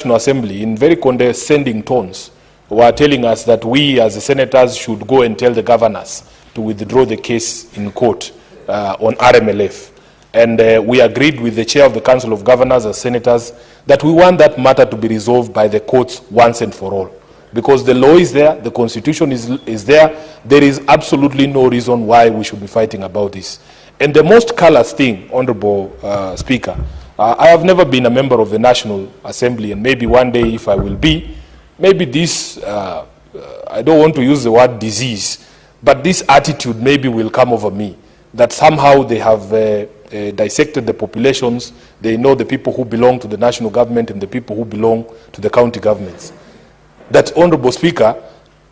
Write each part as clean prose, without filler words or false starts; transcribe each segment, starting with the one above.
National Assembly, in very condescending tones, were telling us that we as the senators should go and tell the governors to withdraw the case in court on RMLF. And we agreed with the chair of the Council of Governors as senators that we want that matter to be resolved by the courts once and for all. Because the law is there, the constitution is there, there is absolutely no reason why we should be fighting about this. And the most callous thing, Honorable Speaker, I have never been a member of the National Assembly, and maybe one day if I will be, maybe this, I don't want to use the word disease, but this attitude maybe will come over me, that somehow they have dissected the populations, they know the people who belong to the national government and the people who belong to the county governments. That, Honorable Speaker,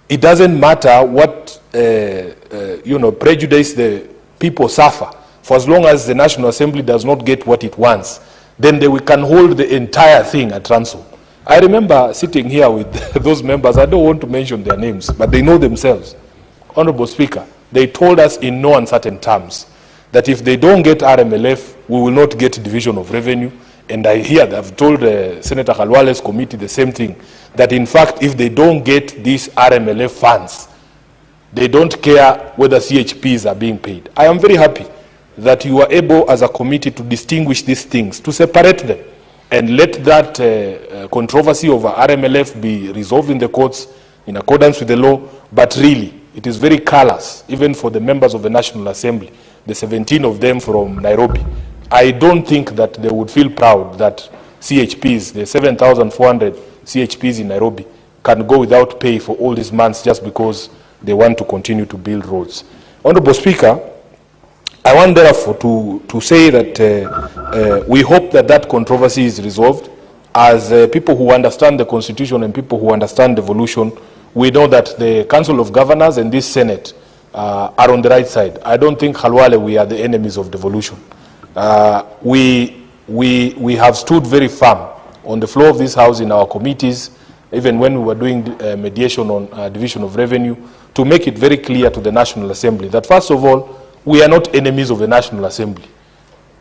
it doesn't matter what prejudice the people suffer, for as long as the National Assembly does not get what it wants, then we can hold the entire thing at ransom. I remember sitting here with those members, I don't want to mention their names, but they know themselves. Honorable Speaker, they told us in no uncertain terms that if they don't get RMLF, we will not get division of revenue. And I hear that I've told Senator Khalwale's committee the same thing, that in fact, if they don't get these RMLF funds, they don't care whether CHPs are being paid. I am very happy that you are able as a committee to distinguish these things, to separate them, and let that controversy over RMLF be resolved in the courts in accordance with the law. But really, it is very callous, even for the members of the National Assembly, the 17 of them from Nairobi. I don't think that they would feel proud that CHPs, the 7,400 CHPs in Nairobi, can go without pay for all these months just because they want to continue to build roads. Honorable Speaker, I want therefore to say that we hope that that controversy is resolved. As people who understand the Constitution and people who understand devolution, we know that the Council of Governors and this Senate are on the right side. I don't think, Khalwale, we are the enemies of devolution. We have stood very firm on the floor of this House in our committees, even when we were doing mediation on division of revenue, to make it very clear to the National Assembly that, first of all, we are not enemies of the National Assembly,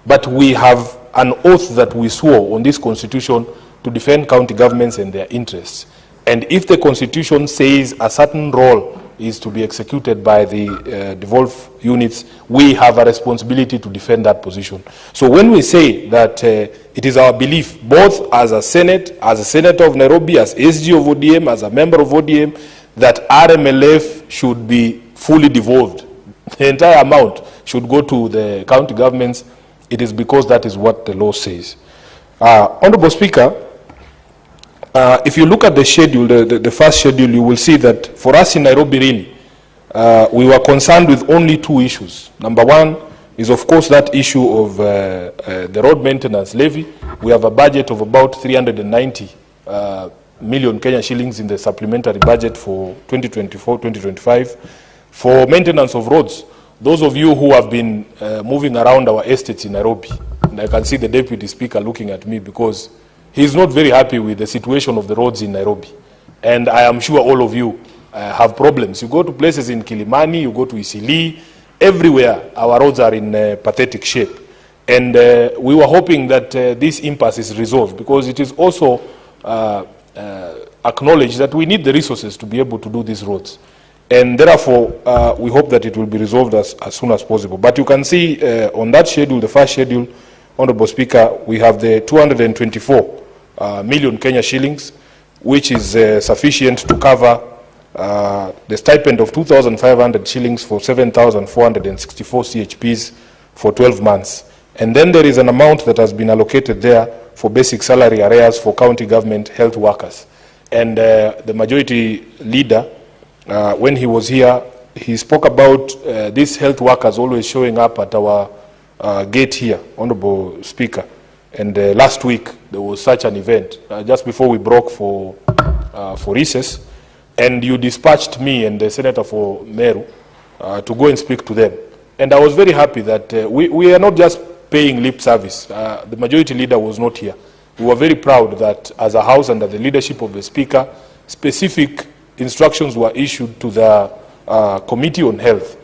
but we have an oath that we swore on this Constitution to defend county governments and their interests. And if the Constitution says a certain role is to be executed by the devolved units, we have a responsibility to defend that position. So when we say that it is our belief, both as a Senate, as a Senator of Nairobi, as SG of ODM, as a member of ODM, that RMLF should be fully devolved, the entire amount should go to the county governments, it is because that is what the law says. Honorable Speaker, if you look at the schedule, the first schedule, you will see that for us in Nairobi, really, we were concerned with only two issues. Number one is, of course, that issue of the road maintenance levy. We have a budget of about 390 million Kenyan shillings in the supplementary budget for 2024-2025 for maintenance of roads. Those of you who have been moving around our estates in Nairobi, and I can see the Deputy Speaker looking at me because he's not very happy with the situation of the roads in Nairobi. And I am sure all of you have problems. You go to places in Kilimani, you go to Isili, everywhere our roads are in pathetic shape. And we were hoping that this impasse is resolved, because it is also acknowledged that we need the resources to be able to do these roads. And therefore, we hope that it will be resolved as soon as possible. But you can see on that schedule, the first schedule, Honorable Speaker, we have the 224 million Kenya shillings, which is sufficient to cover the stipend of 2,500 shillings for 7,464 CHPs for 12 months. And then there is an amount that has been allocated there for basic salary arrears for county government health workers. And the majority leader, when he was here, he spoke about these health workers always showing up at our gate here, Honorable Speaker. And last week, there was such an event, just before we broke for recess, and you dispatched me and the Senator for Meru to go and speak to them. And I was very happy that we are not just paying lip service. The majority leader was not here. We were very proud that as a House, under the leadership of the Speaker, specific instructions were issued to the Committee on Health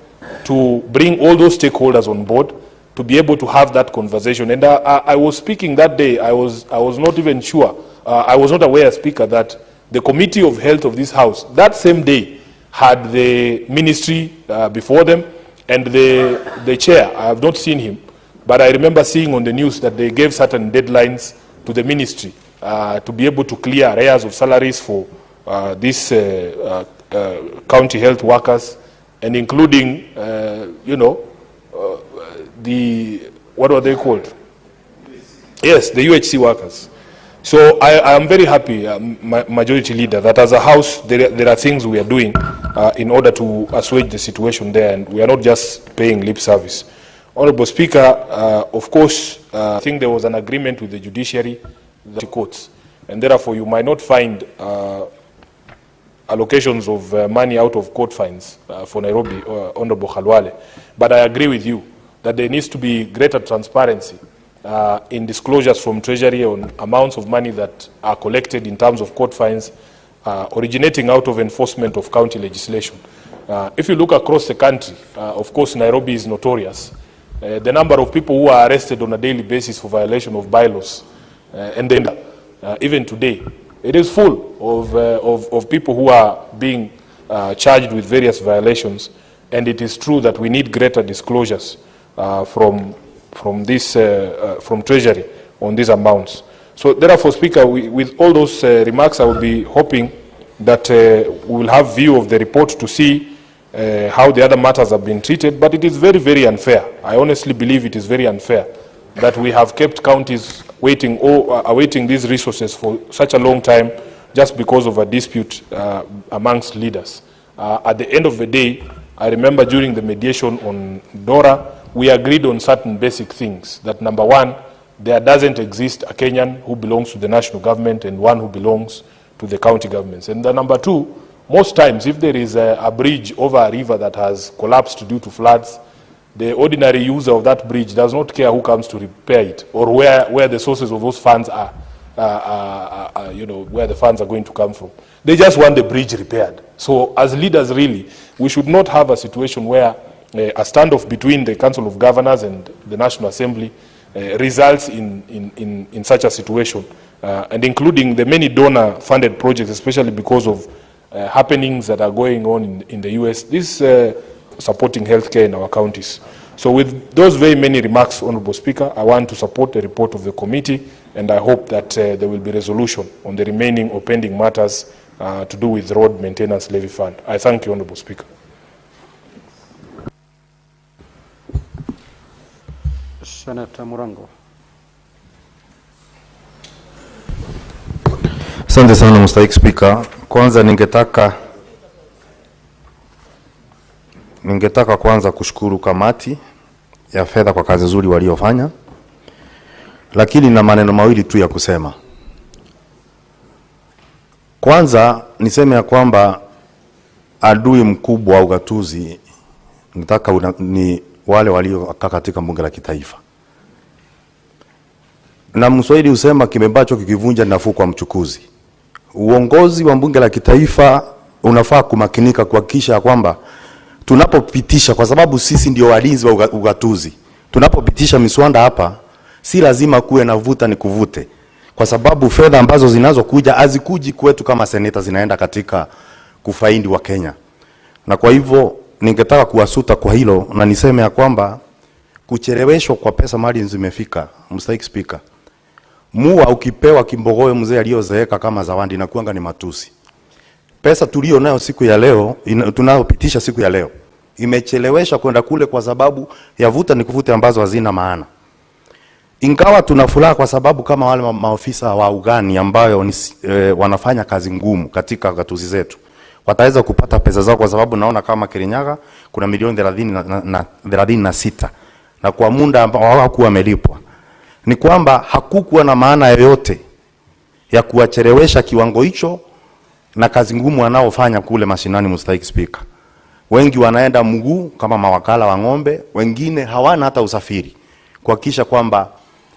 to bring all those stakeholders on board to be able to have that conversation. And I was speaking that day, I was not even sure I was not aware, Speaker, that the Committee of Health of this House, that same day, had the ministry before them, and the chair, I have not seen him, but I remember seeing on the news that they gave certain deadlines to the ministry to be able to clear arrears of salaries for these county health workers, and including, what are they called? Yes, the UHC workers. So I am very happy, Majority Leader, that as a House there are things we are doing in order to assuage the situation there, and we are not just paying lip service. Honorable Speaker, of course, I think there was an agreement with the judiciary, the courts, and therefore you might not find allocations of money out of court fines for Nairobi, Honorable Khalwale. But I agree with you that there needs to be greater transparency in disclosures from Treasury on amounts of money that are collected in terms of court fines originating out of enforcement of county legislation. If you look across the country, of course Nairobi is notorious. The number of people who are arrested on a daily basis for violation of bylaws, and then even today, it is full of people who are being charged with various violations, and it is true that we need greater disclosures from Treasury on these amounts. So therefore, Speaker, with all those remarks, I will be hoping that we will have view of the report to see how the other matters have been treated, but it is very, very unfair. I honestly believe it is very unfair that we have kept counties waiting or awaiting these resources for such a long time just because of a dispute amongst leaders. At the end of the day, I remember during the mediation on Dora, we agreed on certain basic things. That number one, there doesn't exist a Kenyan who belongs to the national government and one who belongs to the county governments. And the number two, most times if there is a bridge over a river that has collapsed due to floods, the ordinary user of that bridge does not care who comes to repair it or where the sources of those funds are, where the funds are going to come from. They just want the bridge repaired. So as leaders, really, we should not have a situation where a standoff between the Council of Governors and the National Assembly results in such a situation, and including the many donor-funded projects, especially because of happenings that are going on in the US, this supporting healthcare in our counties. So with those very many remarks, Honorable Speaker, I want to support the report of the committee, and I hope that there will be resolution on the remaining or pending matters to do with road maintenance levy fund. I thank you, Honorable Speaker. Senator Murango. Asante sana Mstahiki Speaker. Kwanza ningetaka kwanza kushukuru kamati ya fedha kwa kazi nzuri waliofanya, lakini na maneno mawili tu ya kusema. Kwanza niseme ya kwamba adui mkubwa wa ugatuzi ni wale waliokaa katika bunge la kitaifa. Na Mswahili husema kimembacho kikivunja nafuu kwa mchukuzi. Uongozi wa bunge la kitaifa unafaa kumakinika kuhakikisha kwamba tunapopitisha, kwa sababu sisi ndio walinzi wa ugatuzi, tunapopitisha miswanda hapa si lazima kuwe na vuta ni kuvute, kwa sababu fedha ambazo zinazokuja hazikuji kwetu kama seneta, zinaenda katika kufaidi wa Kenya. Na kwa hivyo ningetaka kuwasuta kwa hilo, na niseme ya kwamba kucheleweshwa kwa pesa mali zimefika. Mstahiki Speaker, mua ukipewa kimbogoyo mzee aliyozeeka kama zawadi na kuanga ni matusi. Pesa tulio nayo siku ya leo, tunayopitisha siku ya leo, imechelewesha kwenda kule kwa sababu ya vuta ni kuvute ambazo hazina maana. Ingawa tunafuraha kwa sababu kama wale maofisa wa ugani ambayo wanafanya kazi ngumu katika gatuzi zetu wataweza kupata pesa zao, kwa sababu naona kama Kirinyaga kuna milioni 36 na kwa muda ambao hawakuwa wamelipwa. Ni kwamba hakukuwa na maana yoyote ya kuwachelewesha kiwango hicho na kazi ngumu wanaofanya kule mashinani. Mstahiki Speaker, wengi wanaenda mguu kama mawakala wa ng'ombe, wengine hawana hata usafiri kuhakikisha kwamba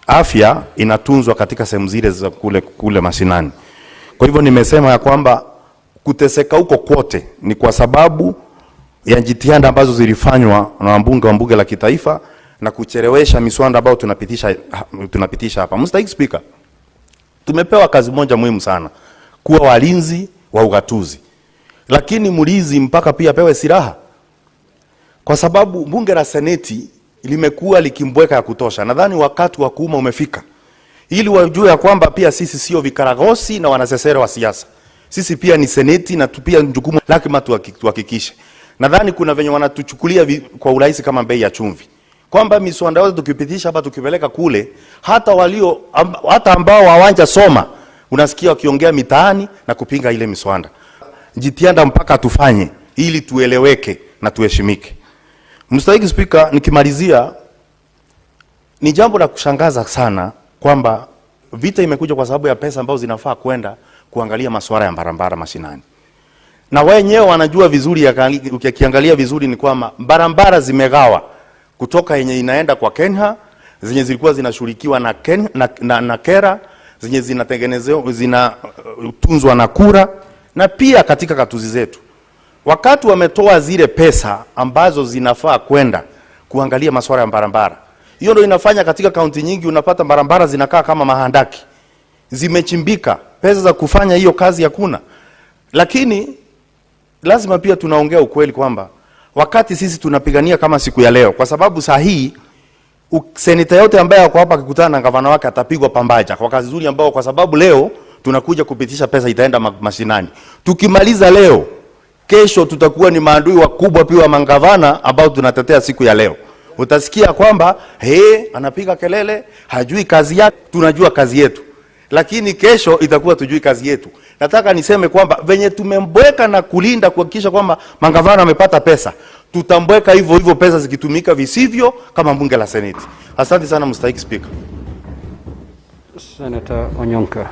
afya inatunzwa katika sehemu zile za kule mashinani. Kwa hivyo nimesema ya kwamba kuteseka huko kote ni kwa sababu ya jitihada ambazo zilifanywa na wabunge wa bunge la kitaifa na kuchelewesha miswanda ambayo tunapitisha hapa. Mstahiki Speaker, Tumepewa kazi moja muhimu sana, kuwa walinzi wa ugatuzi. Lakini mlinzi mpaka pia pewe silaha. Kwa sababu bunge la seneti limekuwa likimbweka ya kutosha. Nadhani wakati wa kuuma umefika, ili wajue ya kwamba pia sisi sio vikaragosi na wanasesere wa siasa. Sisi pia ni seneti na pia jukumu lazima tuhakikishe. Nadhani kuna venye wanatuchukulia kwa urahisi kama bei ya chumvi, kwamba miswanda yote tukipitisha hapa tukipeleka kule, hata ambao hawanja soma unasikia wakiongea mitaani na kupinga ile miswanda. Jitihada mpaka tufanye ili tueleweke na tuheshimike. Mstahiki Speaker, nikimalizia, ni jambo la kushangaza sana kwamba vita imekuja kwa sababu ya pesa ambazo zinafaa kwenda kuangalia masuala ya barabara mashinani. Na wenyewe wanajua vizuri, ukiangalia vizuri ni kwamba barabara zimegawa kutoka yenye inaenda kwa Kenya, zenye zilikuwa zinashughulikiwa na Kera, zenye zinatengenezewa zinatunzwa na Kura, na pia katika katuzi zetu. Wakati wametoa zile pesa ambazo zinafaa kwenda kuangalia masuala ya barabara, hiyo ndio inafanya katika kaunti nyingi unapata barabara zinakaa kama mahandaki, zimechimbika, pesa za kufanya hiyo kazi hakuna. Lakini lazima pia tunaongea ukweli kwamba wakati sisi tunapigania kama siku ya leo, kwa sababu saa hii seneta yote ambaye ako hapa akikutana na gavana wake atapigwa pambaja kwa kazi nzuri ambao, kwa sababu leo tunakuja kupitisha pesa itaenda mashinani. Tukimaliza leo, kesho tutakuwa ni maadui wakubwa pia wa mangavana ambao tunatetea siku ya leo. Utasikia kwamba anapiga kelele, hajui kazi yake. Tunajua kazi yetu, lakini kesho itakuwa tujui kazi yetu. Nataka niseme kwamba venye tumembweka na kulinda kuhakikisha kwamba mangavana wamepata pesa, tutambweka hivyo hivyo pesa zikitumika visivyo kama bunge la seneti. Asante sana Mstahiki Speaker. Senator Onyonka.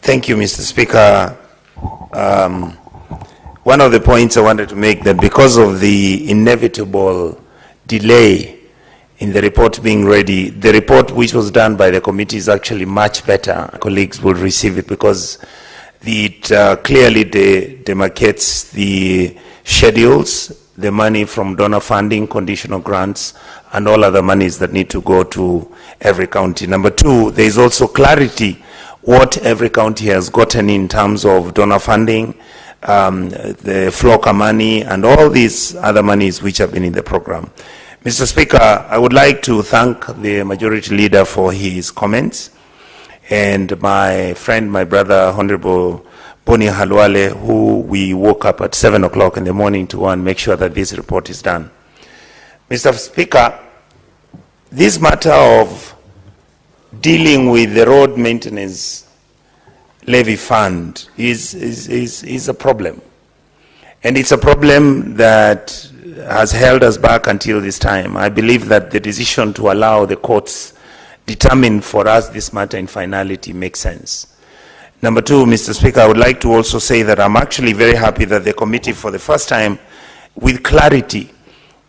Thank you, Mr. Speaker. One of the points I wanted to make, that because of the inevitable delay in the report being ready, the report which was done by the committee is actually much better. Colleagues will receive it because it clearly demarcates the schedules, the money from donor funding, conditional grants, and all other monies that need to go to every county. Number two, there is also clarity what every county has gotten in terms of donor funding, the FLOCA money, and all these other monies which have been in the program. Mr. Speaker, I would like to thank the Majority Leader for his comments, and my friend, my brother, Honorable Boni Halwale, who we woke up at 7 o'clock in the morning to make sure that this report is done. Mr. Speaker, this matter of dealing with the road maintenance levy fund is a problem. And it's a problem that has held us back until this time. I believe that the decision to allow the courts determine for us this matter in finality makes sense. Number two, Mr. Speaker, I would like to also say that I'm actually very happy that the committee, for the first time, with clarity,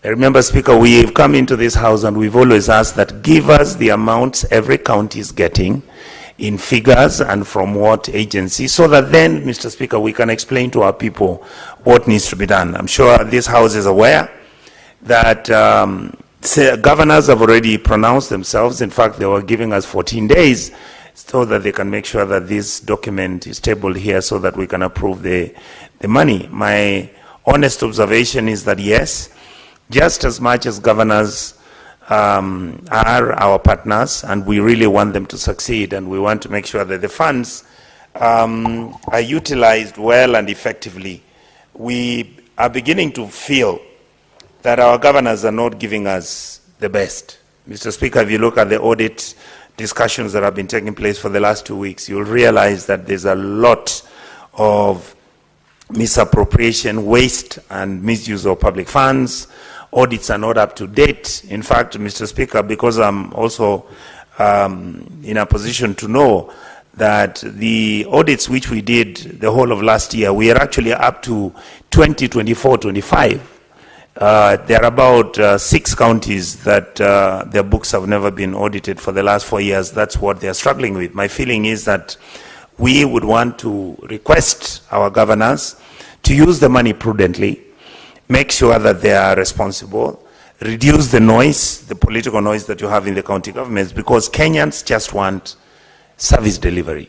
remember, Speaker, we have come into this house and we've always asked that give us the amounts every county is getting in figures and from what agency, so that then, Mr. Speaker, we can explain to our people what needs to be done. I'm sure this house is aware that governors have already pronounced themselves. In fact, they were giving us 14 days so that they can make sure that this document is tabled here so that we can approve the money. My honest observation is that yes, just as much as governors are our partners and we really want them to succeed and we want to make sure that the funds are utilized well and effectively, we are beginning to feel that our governors are not giving us the best. Mr. Speaker, if you look at the audit discussions that have been taking place for the last 2 weeks, you'll realize that there's a lot of misappropriation, waste, and misuse of public funds. Audits are not up to date. In fact, Mr. Speaker, because I'm also in a position to know that the audits which we did the whole of last year, we are actually up to 2024-25. There are about 6 counties that their books have never been audited for the last 4 years. That's what they're struggling with. My feeling is that we would want to request our governors to use the money prudently, make sure that they are responsible, reduce the noise, the political noise that you have in the county governments, because Kenyans just want service delivery.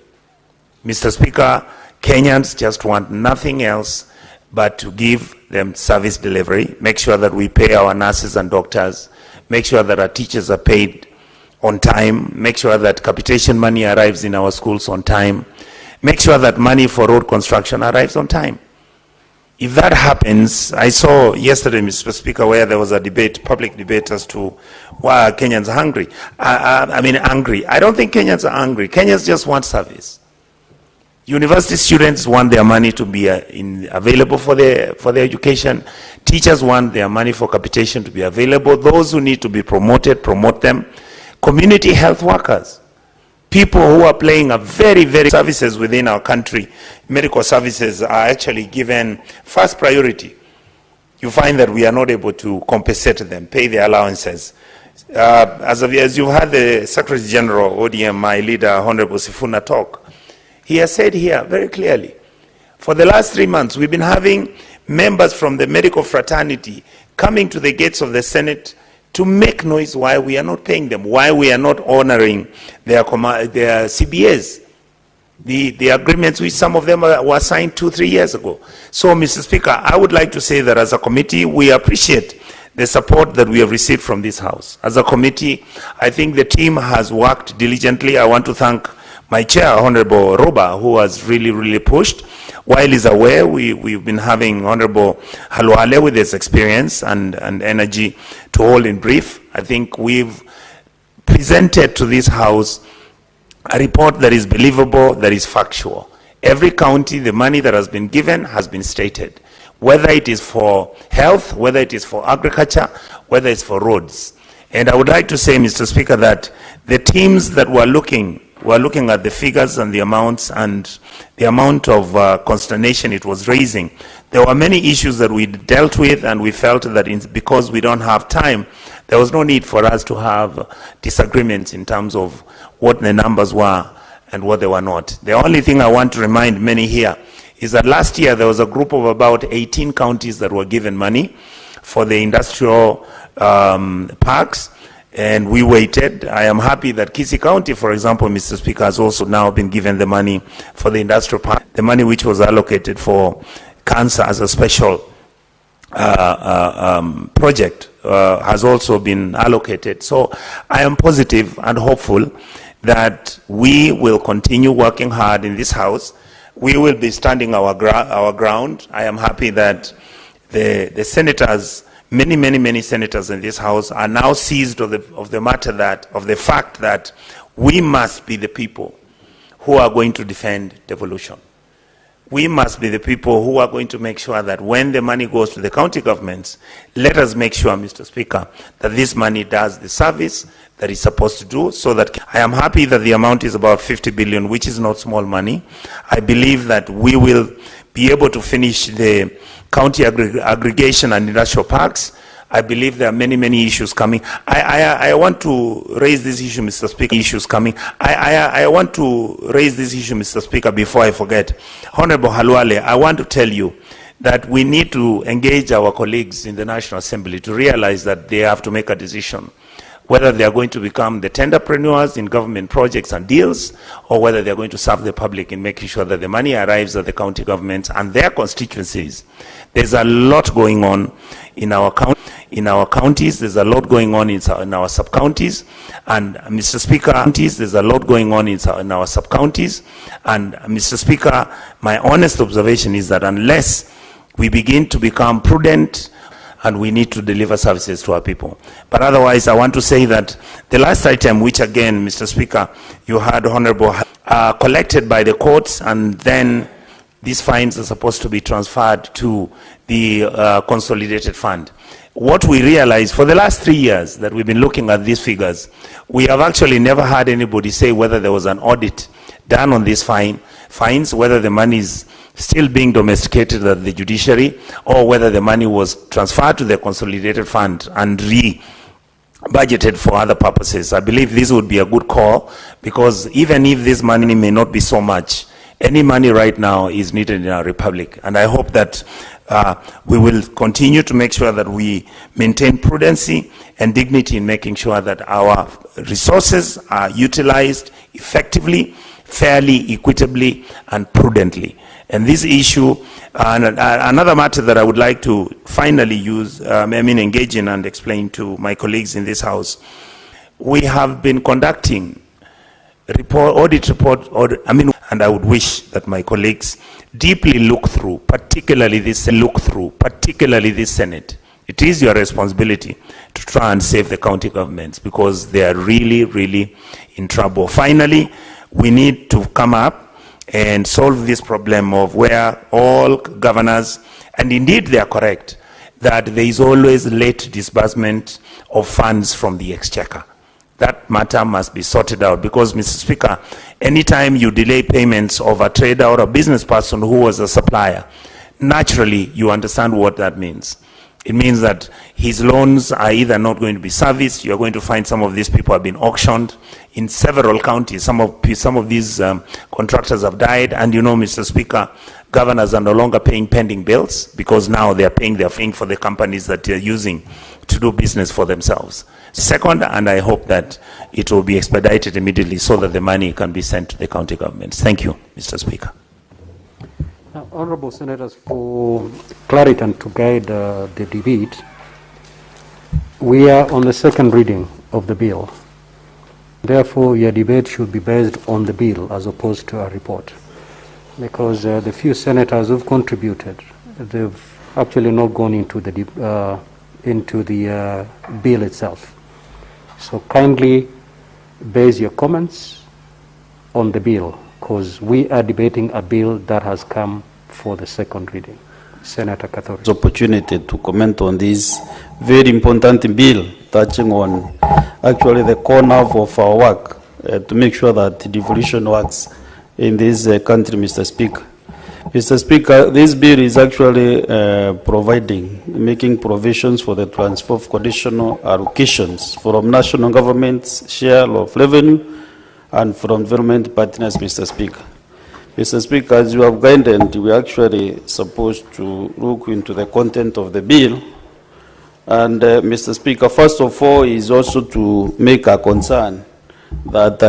Mr. Speaker, Kenyans just want nothing else but to give them service delivery, make sure that we pay our nurses and doctors, make sure that our teachers are paid on time, make sure that capitation money arrives in our schools on time, make sure that money for road construction arrives on time. If that happens, I saw yesterday, Mr. Speaker, where there was a debate, public debate as to why are Kenyans hungry. Angry. I don't think Kenyans are angry. Kenyans just want service. University students want their money to be available for their education. Teachers want their money for capitation to be available. Those who need to be promoted, promote them. Community health workers, people who are playing a very, very services within our country, medical services are actually given first priority. You find that we are not able to compensate them, pay their allowances. As you've had the Secretary General, ODM, my leader, Honorable Sifuna, talk, he has said here very clearly, for the last 3 months, we've been having members from the medical fraternity coming to the gates of the Senate to make noise why we are not paying them, why we are not honoring their CBAs, the agreements which some of them were signed 2-3 years ago. So, Mr. Speaker, I would like to say that as a committee, we appreciate the support that we have received from this House. As a committee, I think the team has worked diligently. I want to thank my chair, Honorable Roba, who has really, really pushed. While he's aware, we've been having Honorable Halwale with his experience and energy to hold in brief. I think we've presented to this House a report that is believable, that is factual. Every county, the money that has been given has been stated, whether it is for health, whether it is for agriculture, whether it's for roads. And I would like to say, Mr. Speaker, that the teams that were looking at the figures and the amounts and the amount of consternation it was raising. There were many issues that we dealt with, and we felt that because we don't have time, there was no need for us to have disagreements in terms of what the numbers were and what they were not. The only thing I want to remind many here is that last year there was a group of about 18 counties that were given money for the industrial parks. And we waited. I am happy that Kisii County, for example, Mr. Speaker, has also now been given the money for the industrial park. The money which was allocated for cancer as a special project has also been allocated. So I am positive and hopeful that we will continue working hard in this House. We will be standing our ground. I am happy that the senators, many senators in this House are now seized of the fact that we must be the people who are going to defend devolution. We must be the people who are going to make sure that when the money goes to the county governments, let us make sure, Mr. Speaker, that this money does the service that it's supposed to do. So that I am happy that the amount is about 50 billion, which is not small money. I believe that we will be able to finish the county aggregation and industrial parks. I believe there are many issues coming. I want to raise this issue, Mr. Speaker. Issues coming. I want to raise this issue, Mr. Speaker, before I forget. Honorable Halwale, I want to tell you that we need to engage our colleagues in the National Assembly to realize that they have to make a decision whether they are going to become the tenderpreneurs in government projects and deals, or whether they are going to serve the public in making sure that the money arrives at the county governments and their constituencies. There's a lot going on in our counties. There's a lot going on in our sub-counties. And Mr. Speaker, there's a lot going on in our sub-counties. And Mr. Speaker, my honest observation is that unless we begin to become prudent, and we need to deliver services to our people. But otherwise, I want to say that the last item, which again, Mr. Speaker, you had Honorable, collected by the courts, and then these fines are supposed to be transferred to the consolidated fund. What we realized for the last 3 years that we've been looking at these figures, we have actually never had anybody say whether there was an audit done on these fines, whether the money is still being domesticated at the judiciary, or whether the money was transferred to the consolidated fund and budgeted for other purposes. I believe this would be a good call, because even if this money may not be so much, any money right now is needed in our republic. And I hope that We will continue to make sure that we maintain prudency and dignity in making sure that our resources are utilized effectively, fairly, equitably, and prudently. And this issue, another matter that I would like to finally engage in and explain to my colleagues in this House, we have been conducting audit report, and I would wish that my colleagues deeply look through, particularly this Senate. It is your responsibility to try and save the county governments because they are really, really in trouble. Finally, we need to come up and solve this problem of where all governors, and indeed they are correct, that there is always late disbursement of funds from the exchequer. That matter must be sorted out because, Mr. Speaker, anytime you delay payments of a trader or a business person who was a supplier, naturally you understand what that means. It means that his loans are either not going to be serviced. You're going to find some of these people have been auctioned in several counties. Some of these contractors have died, and you know, Mr. Speaker, governors are no longer paying pending bills because now they're paying for the companies that they're using to do business for themselves. Second, and I hope that it will be expedited immediately so that the money can be sent to the county governments. Thank you, Mr. Speaker. Now, Honourable Senators, for clarity and to guide the debate, we are on the second reading of the bill. Therefore, your debate should be based on the bill as opposed to a report. Because the few senators who've contributed, they've actually not gone into the bill itself. So kindly base your comments on the bill, because we are debating a bill that has come for the second reading. Senator Kathori. Opportunity to comment on this very important bill touching on actually the corner of our work to make sure that devolution works in this country, Mr. Speaker. Mr. Speaker, this bill is actually making provisions for the transfer of conditional allocations from national government's share of revenue and from development partners, Mr. Speaker. Mr. Speaker, as you have guided, we are actually supposed to look into the content of the bill. And Mr. Speaker, first of all, is also to make a concern that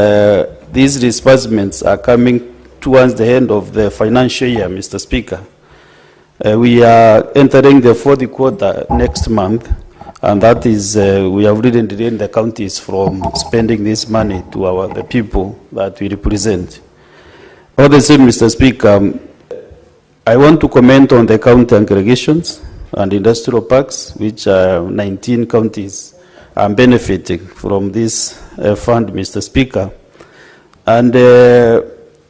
these disbursements are coming towards the end of the financial year, Mr. Speaker. We are entering the fourth quarter next month, and that is, we have really drained the counties from spending this money to the people that we represent. All the same, Mr. Speaker, I want to comment on the county aggregations and industrial parks, which 19 counties are benefiting from this fund, Mr. Speaker. And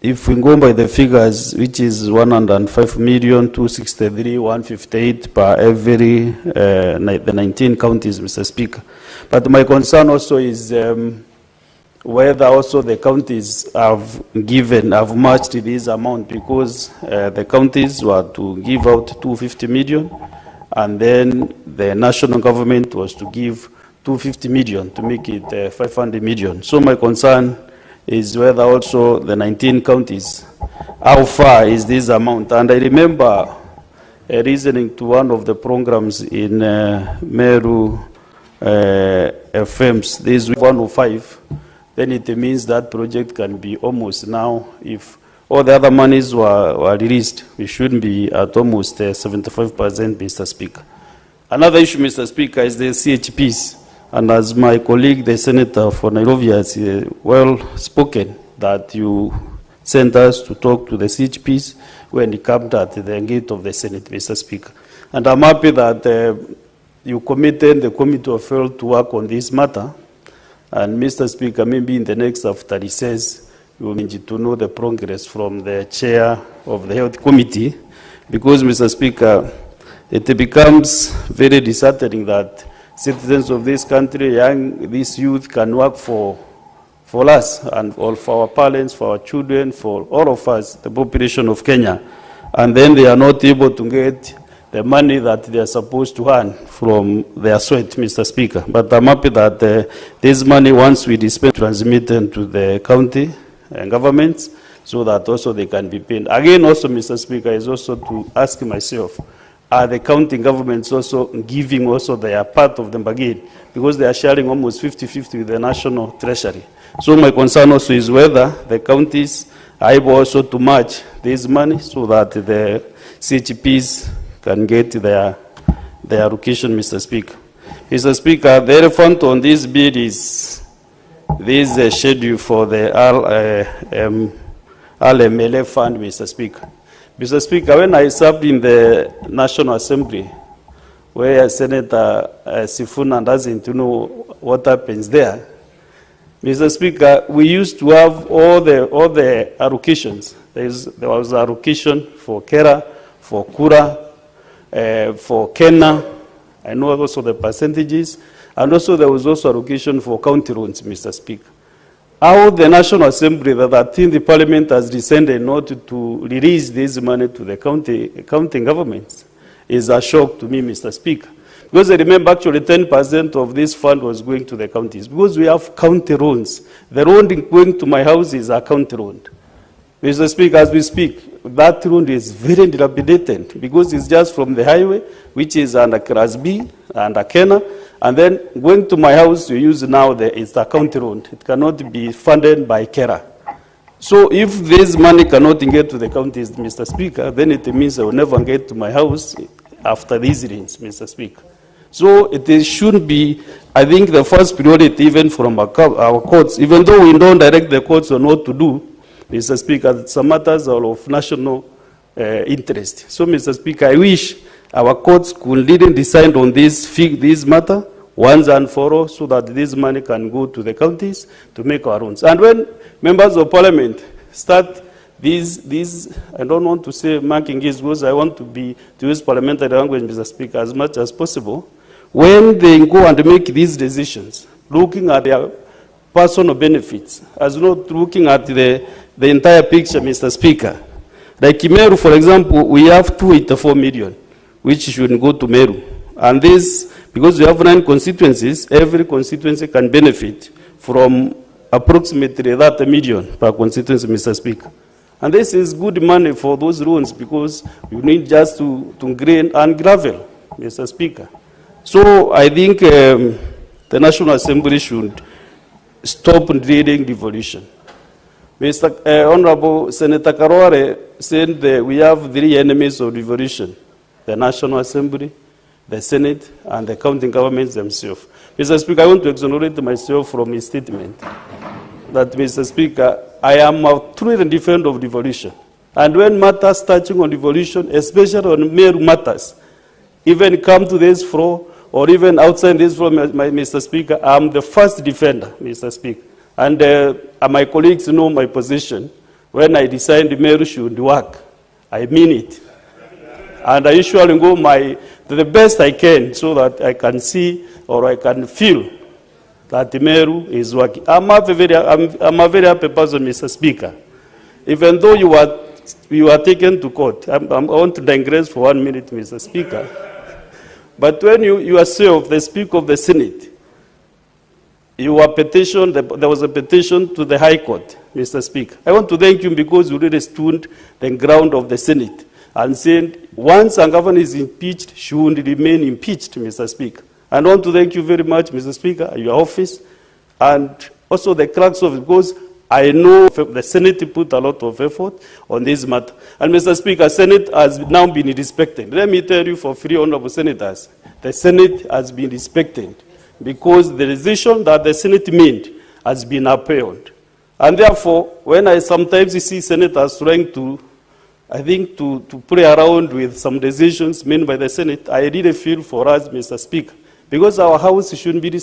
if we go by the figures, which is 105,263,158 per every the 19 counties, Mr. Speaker. But my concern also is whether also the counties have matched this amount, because the counties were to give out 250 million, and then the national government was to give 250 million to make it 500 million. So my concern is whether also the 19 counties, how far is this amount? And I remember reasoning to one of the programs in Meru FMs, this 105, then it means that project can be almost now, if all the other monies were released, we should be at almost 75%, Mr. Speaker. Another issue, Mr. Speaker, is the CHPs. And as my colleague, the Senator for Nairobi, has well spoken, that you sent us to talk to the CHPs when he came at the gate of the Senate, Mr. Speaker. And I'm happy that you committed the Committee of Health to work on this matter. And Mr. Speaker, maybe in the next after recess, we will need to know the progress from the chair of the Health Committee, because, Mr. Speaker, it becomes very disheartening that citizens of this country, this youth, can work for us and all, for our parents, for our children, for all of us, the population of Kenya, and then they are not able to get the money that they are supposed to earn from their sweat, Mr. Speaker. But I'm happy that this money, once we dispense, transmitted to the county and governments, so that also they can be paid. Again, also, Mr. Speaker, is also to ask myself, are the county governments also giving also their part of the bargain, because they are sharing almost 50-50 with the national treasury. So my concern also is whether the counties are able also to match this money so that the CHPs can get their allocation, Mr. Speaker. Mr. Speaker, the elephant on this bill is this schedule for the RMLF fund, Mr. Speaker. Mr. Speaker, when I served in the National Assembly, where Senator Sifuna doesn't know what happens there, Mr. Speaker, we used to have all the allocations. There was allocation for Kera, for Kura, for Kenya. I know also the percentages, and also there was also allocation for county roads, Mr. Speaker. How the National Assembly, the 13th Parliament, has decided not to release this money to the county governments is a shock to me, Mr. Speaker. Because I remember actually 10% of this fund was going to the counties. Because we have county roads. The road going to my house is a county road. Mr. Speaker, as we speak, that road is very dilapidated because it's just from the highway, which is under Class B, under Kenya, and then going to my house, you use now it's the county road. It cannot be funded by Kera. So if this money cannot get to the counties, Mr. Speaker, then it means I will never get to my house after these rains, Mr. Speaker. So it should be, I think, the first priority even from our courts, even though we don't direct the courts on what to do, Mr. Speaker, some matters are of national interest. So, Mr. Speaker, I wish our courts could really decide on this matter once and for all so that this money can go to the counties to make our own. And when members of parliament start these I don't want to say marking is because I want to use parliamentary language, Mr. Speaker, as much as possible. When they go and make these decisions, looking at their personal benefits, as not looking at the entire picture, Mr. Speaker. Like Meru, for example, we have 284 million, which should go to Meru. And this, because we have 9 constituencies, every constituency can benefit from approximately that million per constituency, Mr. Speaker. And this is good money for those roads because you need just to grain and gravel, Mr. Speaker. So I think the National Assembly should stop drilling devolution. Mr. Honorable Senator Karware said that we have 3 enemies of devolution: the National Assembly, the Senate, and the county governments themselves. Mr. Speaker, I want to exonerate myself from his statement that, Mr. Speaker, I am a true defender of devolution. And when matters touching on devolution, especially on mere matters, even come to this floor or even outside this floor, Mr. Speaker, I'm the first defender, Mr. Speaker. And my colleagues know my position. When I decide the mayor should work, I mean it. And I usually go the best I can so that I can see or I can feel that the mayor is working. I'm a very happy person, Mr. Speaker. Even though you are taken to court, I want to digress for 1 minute, Mr. Speaker. But when you yourself, the Speaker of the Senate, your petition, there was a petition to the High Court, Mr. Speaker. I want to thank you because you really stood the ground of the Senate and said once a governor is impeached, she will remain impeached, Mr. Speaker. And I want to thank you very much, Mr. Speaker, your office, and also the clerks of it, because I know the Senate put a lot of effort on this matter. And Mr. Speaker, Senate has now been respected. Let me tell you for 3 honorable senators, the Senate has been respected because the decision that the Senate made has been upheld. And therefore, when I sometimes see senators trying to, I think, to play around with some decisions made by the Senate, I really feel for us, Mr. Speaker, because our house shouldn't be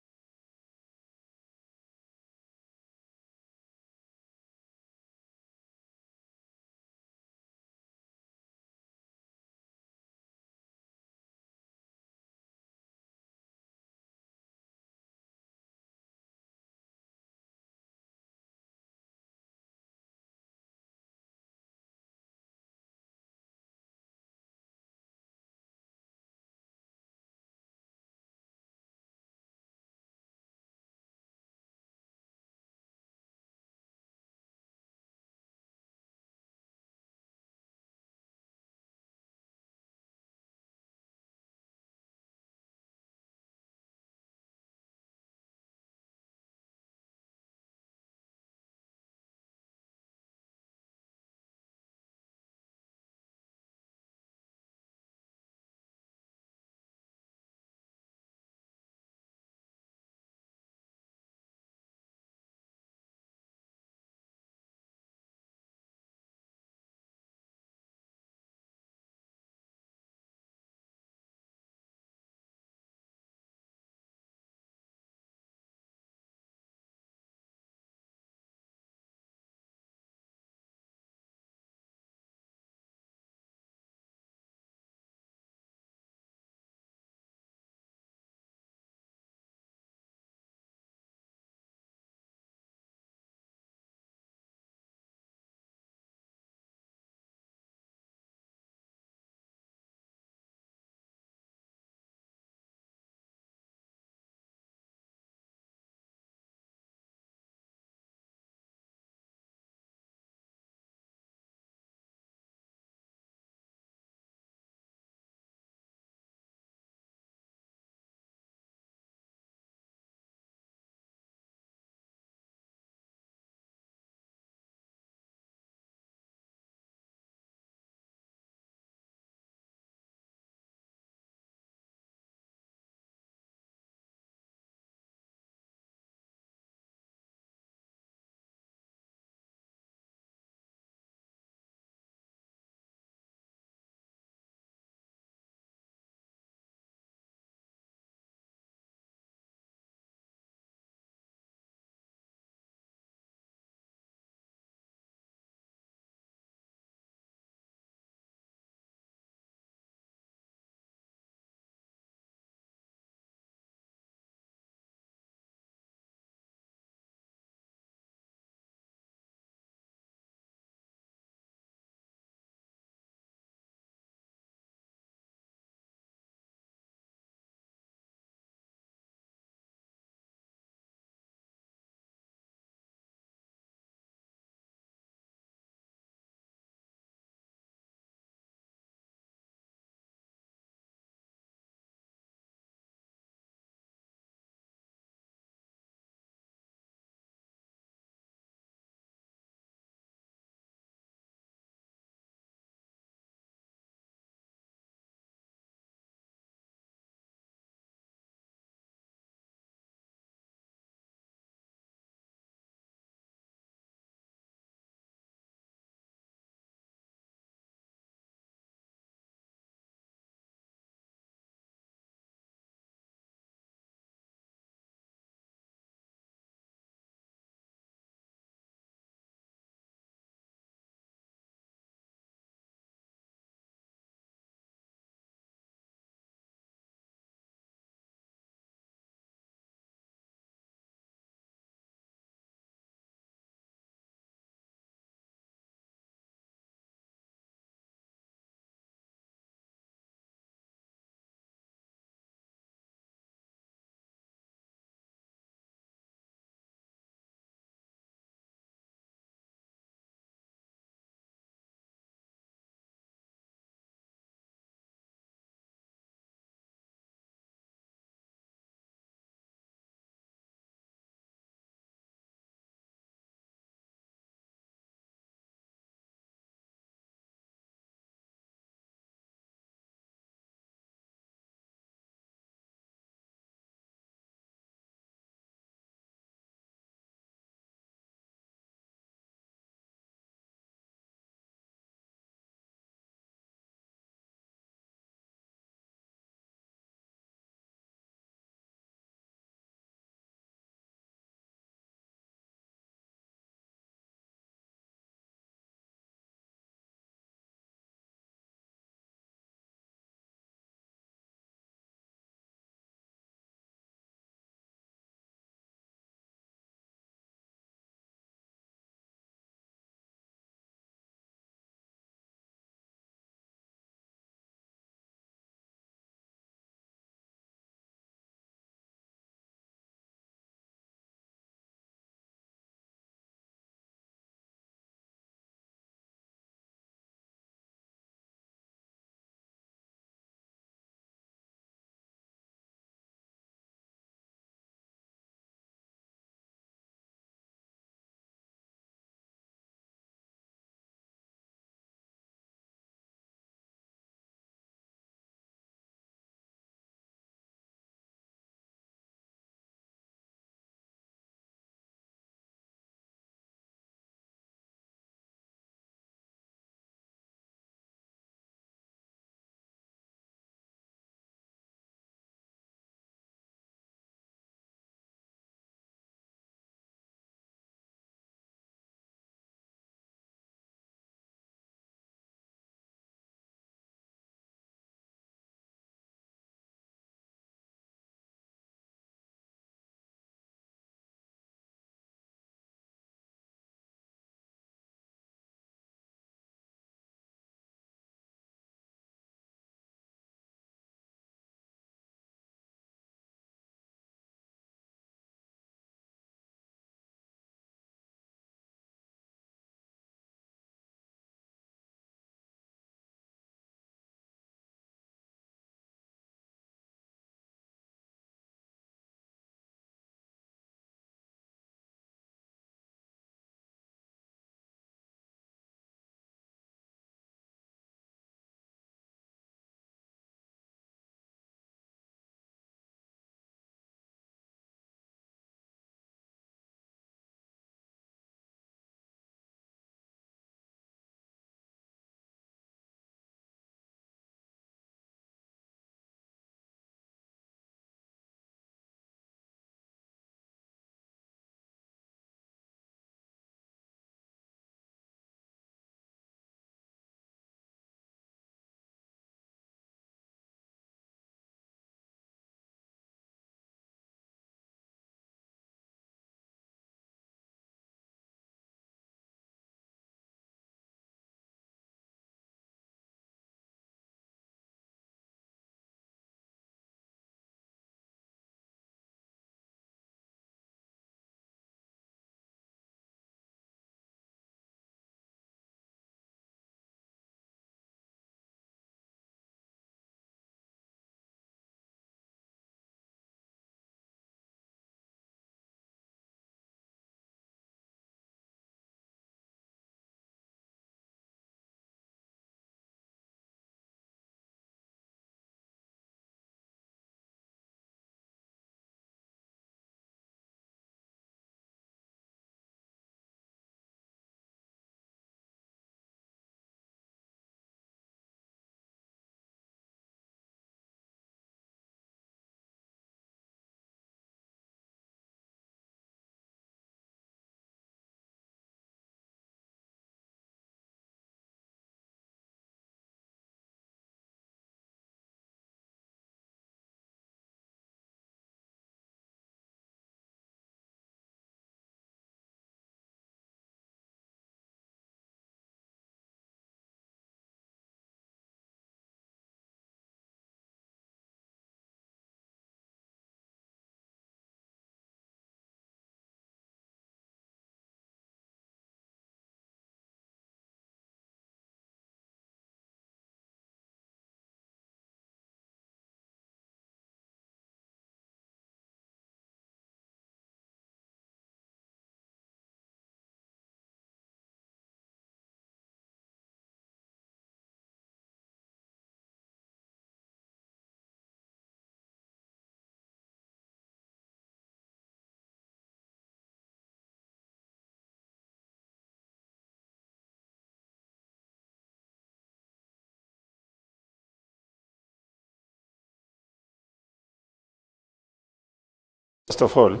First of all,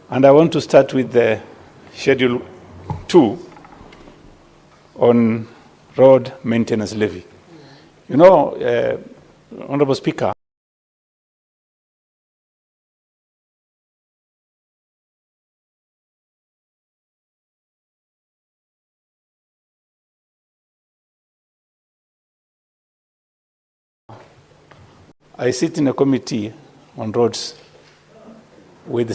and I want to start with the Schedule 2 on road maintenance levy. You know, Honorable Speaker, I sit in a committee on roads with the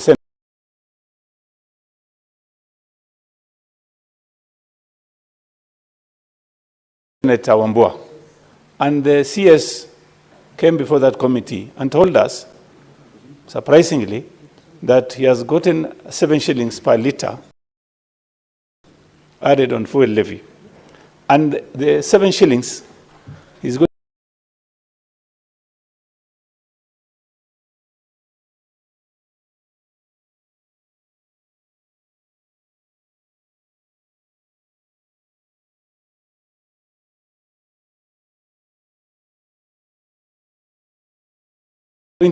Senator Wambua. And the CS came before that committee and told us, surprisingly, that he has gotten 7 shillings per litre added on fuel levy. And the 7 shillings is going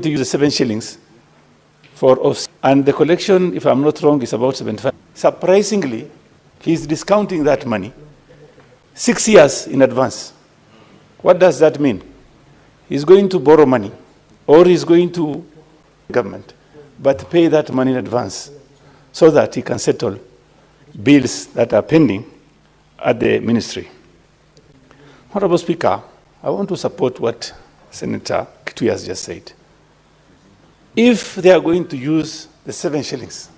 to use the 7 shillings for off, and the collection, if I'm not wrong, is about 75. Surprisingly, he's discounting that money 6 years in advance. What does that mean? He's going to borrow money, or he's going to government, but pay that money in advance so that he can settle bills that are pending at the ministry. Honorable Speaker, I want to support what Senator Kitui has just said. If they are going to use the 7 shillings,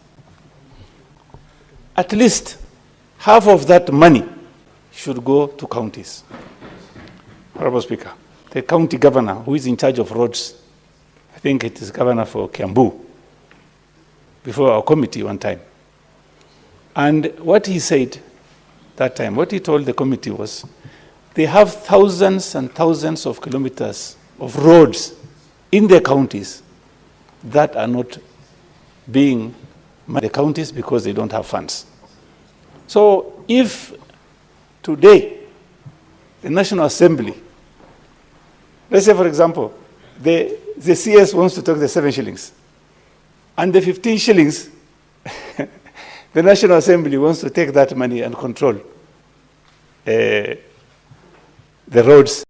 at least half of that money should go to counties. Honorable Speaker, the county governor who is in charge of roads, I think it is governor for Kiambu, before our committee one time. And what he said that time, what he told the committee was, they have thousands and thousands of kilometers of roads in their counties that are not being the counties because they don't have funds. So if today the National Assembly, let's say for example, the CS wants to take the 7 shillings and the 15 shillings, the National Assembly wants to take that money and control the roads.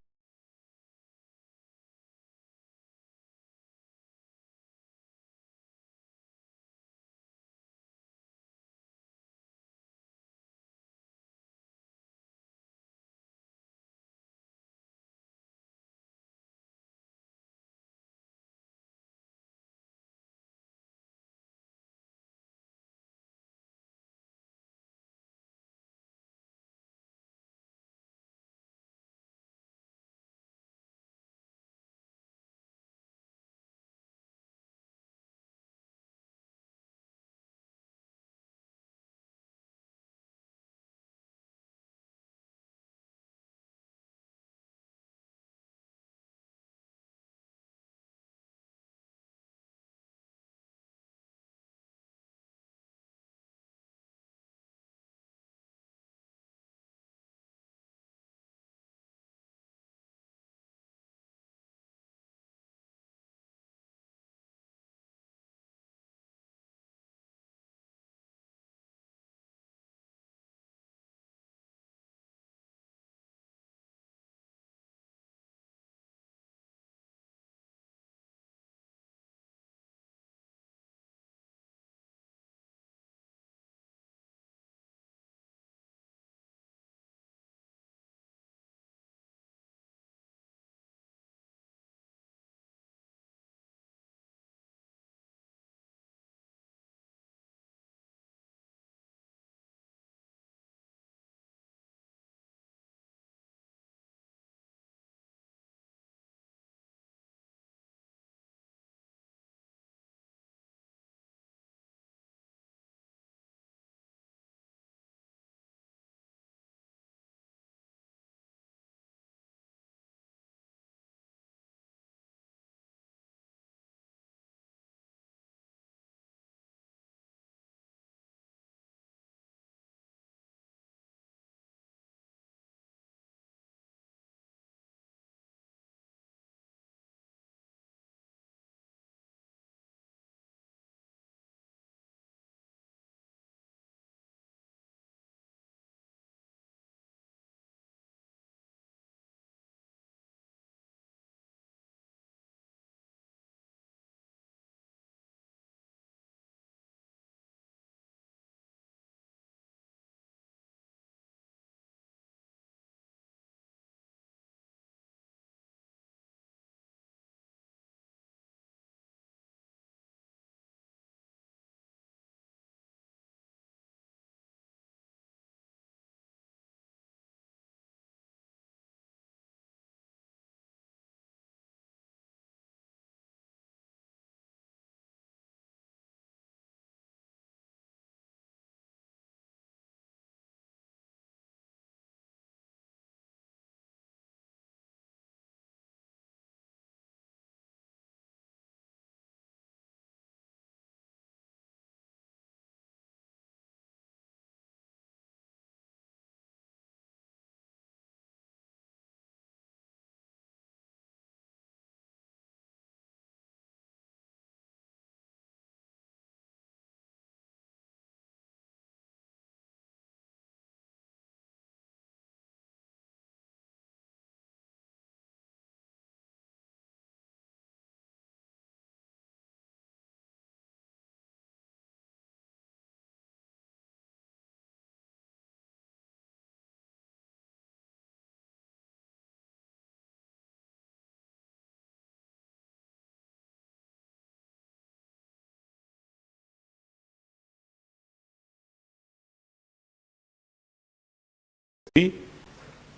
be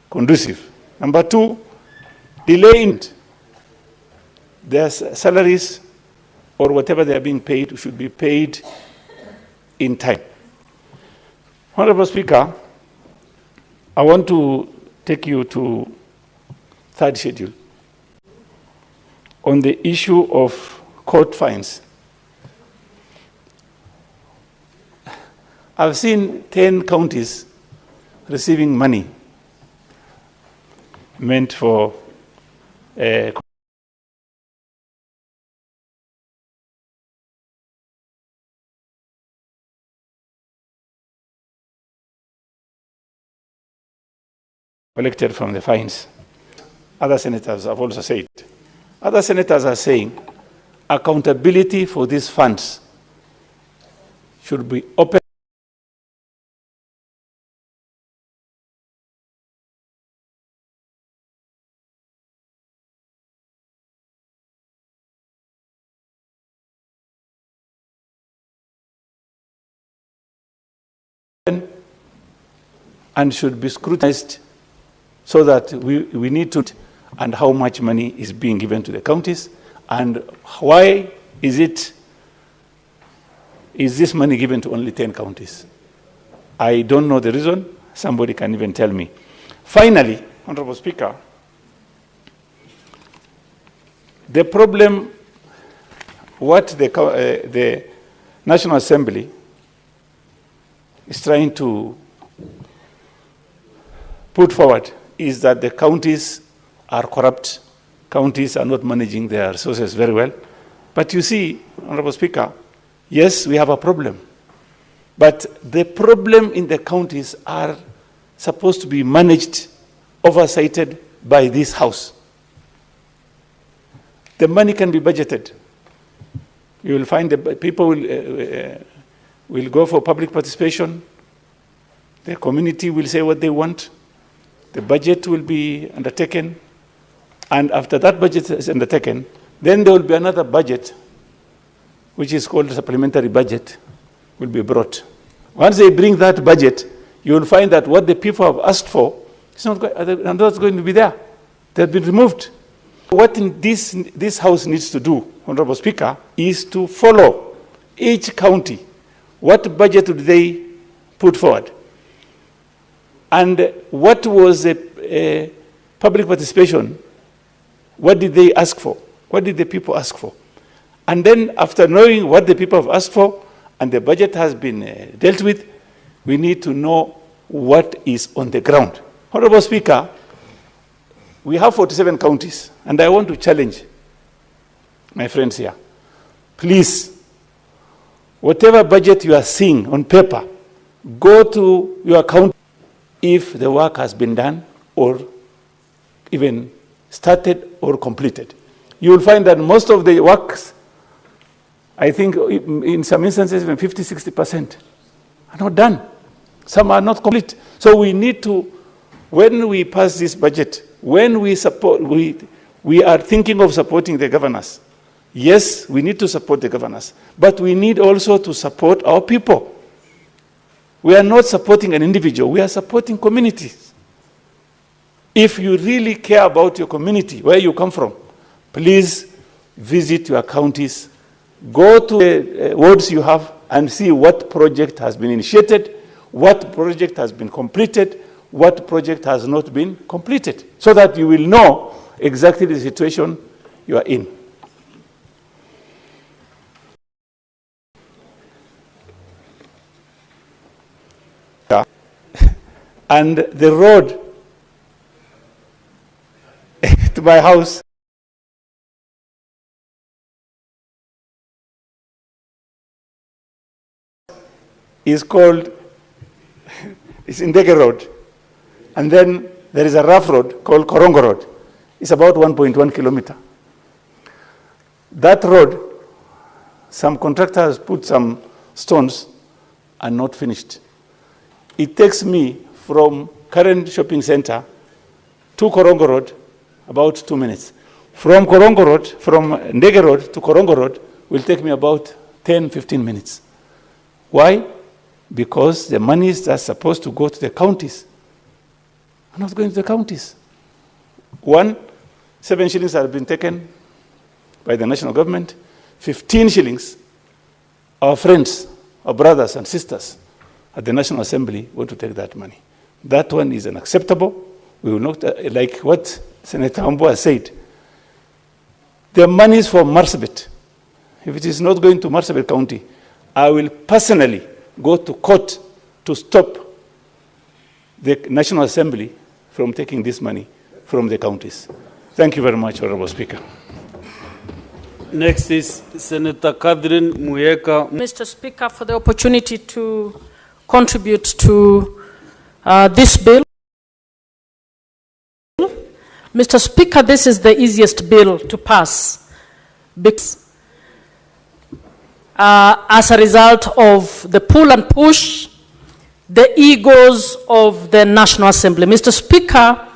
conducive. Number two, delay in their salaries or whatever they are being paid should be paid in time. Honorable Speaker, I want to take you to third schedule on the issue of court fines. I've seen 10 counties receiving money meant for collected from the fines. Other senators have also said. Other senators are saying accountability for these funds should be open and should be scrutinized so that we need to, and how much money is being given to the counties, and why is this money given to only 10 counties? I don't know the reason. Somebody can even tell me. Finally, Honorable Speaker, the problem, what the National Assembly is trying to put forward is that the counties are corrupt. Counties are not managing their resources very well. But you see, Honorable Speaker, yes, we have a problem. But the problem in the counties are supposed to be managed, oversighted by this House. The money can be budgeted. You will find the people will go for public participation. The community will say what they want. The budget will be undertaken. And after that budget is undertaken, then there will be another budget, which is called supplementary budget, will be brought. Once they bring that budget, you will find that what the people have asked for is not going to be there. They have been removed. What this House needs to do, Honorable Speaker, is to follow each county. What budget did they put forward? And what was a public participation? What did they ask for? What did the people ask for? And then after knowing what the people have asked for and the budget has been dealt with, we need to know what is on the ground. Honorable Speaker, we have 47 counties, and I want to challenge my friends here. Please, whatever budget you are seeing on paper, go to your county if the work has been done or even started or completed. You will find that most of the works, I think in some instances even 50–60% are not done. Some are not complete. So we need to, when we pass this budget, when we are thinking of supporting the governors. Yes, we need to support the governors, but we need also to support our people. We are not supporting an individual, we are supporting communities. If you really care about your community, where you come from, please visit your counties, go to the wards you have and see what project has been initiated, what project has been completed, what project has not been completed, so that you will know exactly the situation you are in. And the road to my house is called, it's Ndege Road. And then there is a rough road called Korongo Road. It's about 1.1 kilometer. That road, some contractors put some stones and not finished. It takes me from current shopping center to Korongo Road about 2 minutes. From Korongo Road, from Ndege Road to Korongo Road will take me about 10–15 minutes. Why? Because the monies that are supposed to go to the counties are not going to the counties. 7 shillings have been taken by the national government. 15 shillings, our friends, our brothers and sisters at the National Assembly want to take that money. That one is unacceptable. We will not, like what Senator Ambo has said, the money is for Marsabit. If it is not going to Marsabit County, I will personally go to court to stop the National Assembly from taking this money from the counties. Thank you very much, Honorable Speaker. Next is Senator Catherine Muyeka. Mr. Speaker, for the opportunity to contribute to this bill. Mr. Speaker, this is the easiest bill to pass because, as a result of the pull and push, the egos of the National Assembly. Mr. Speaker,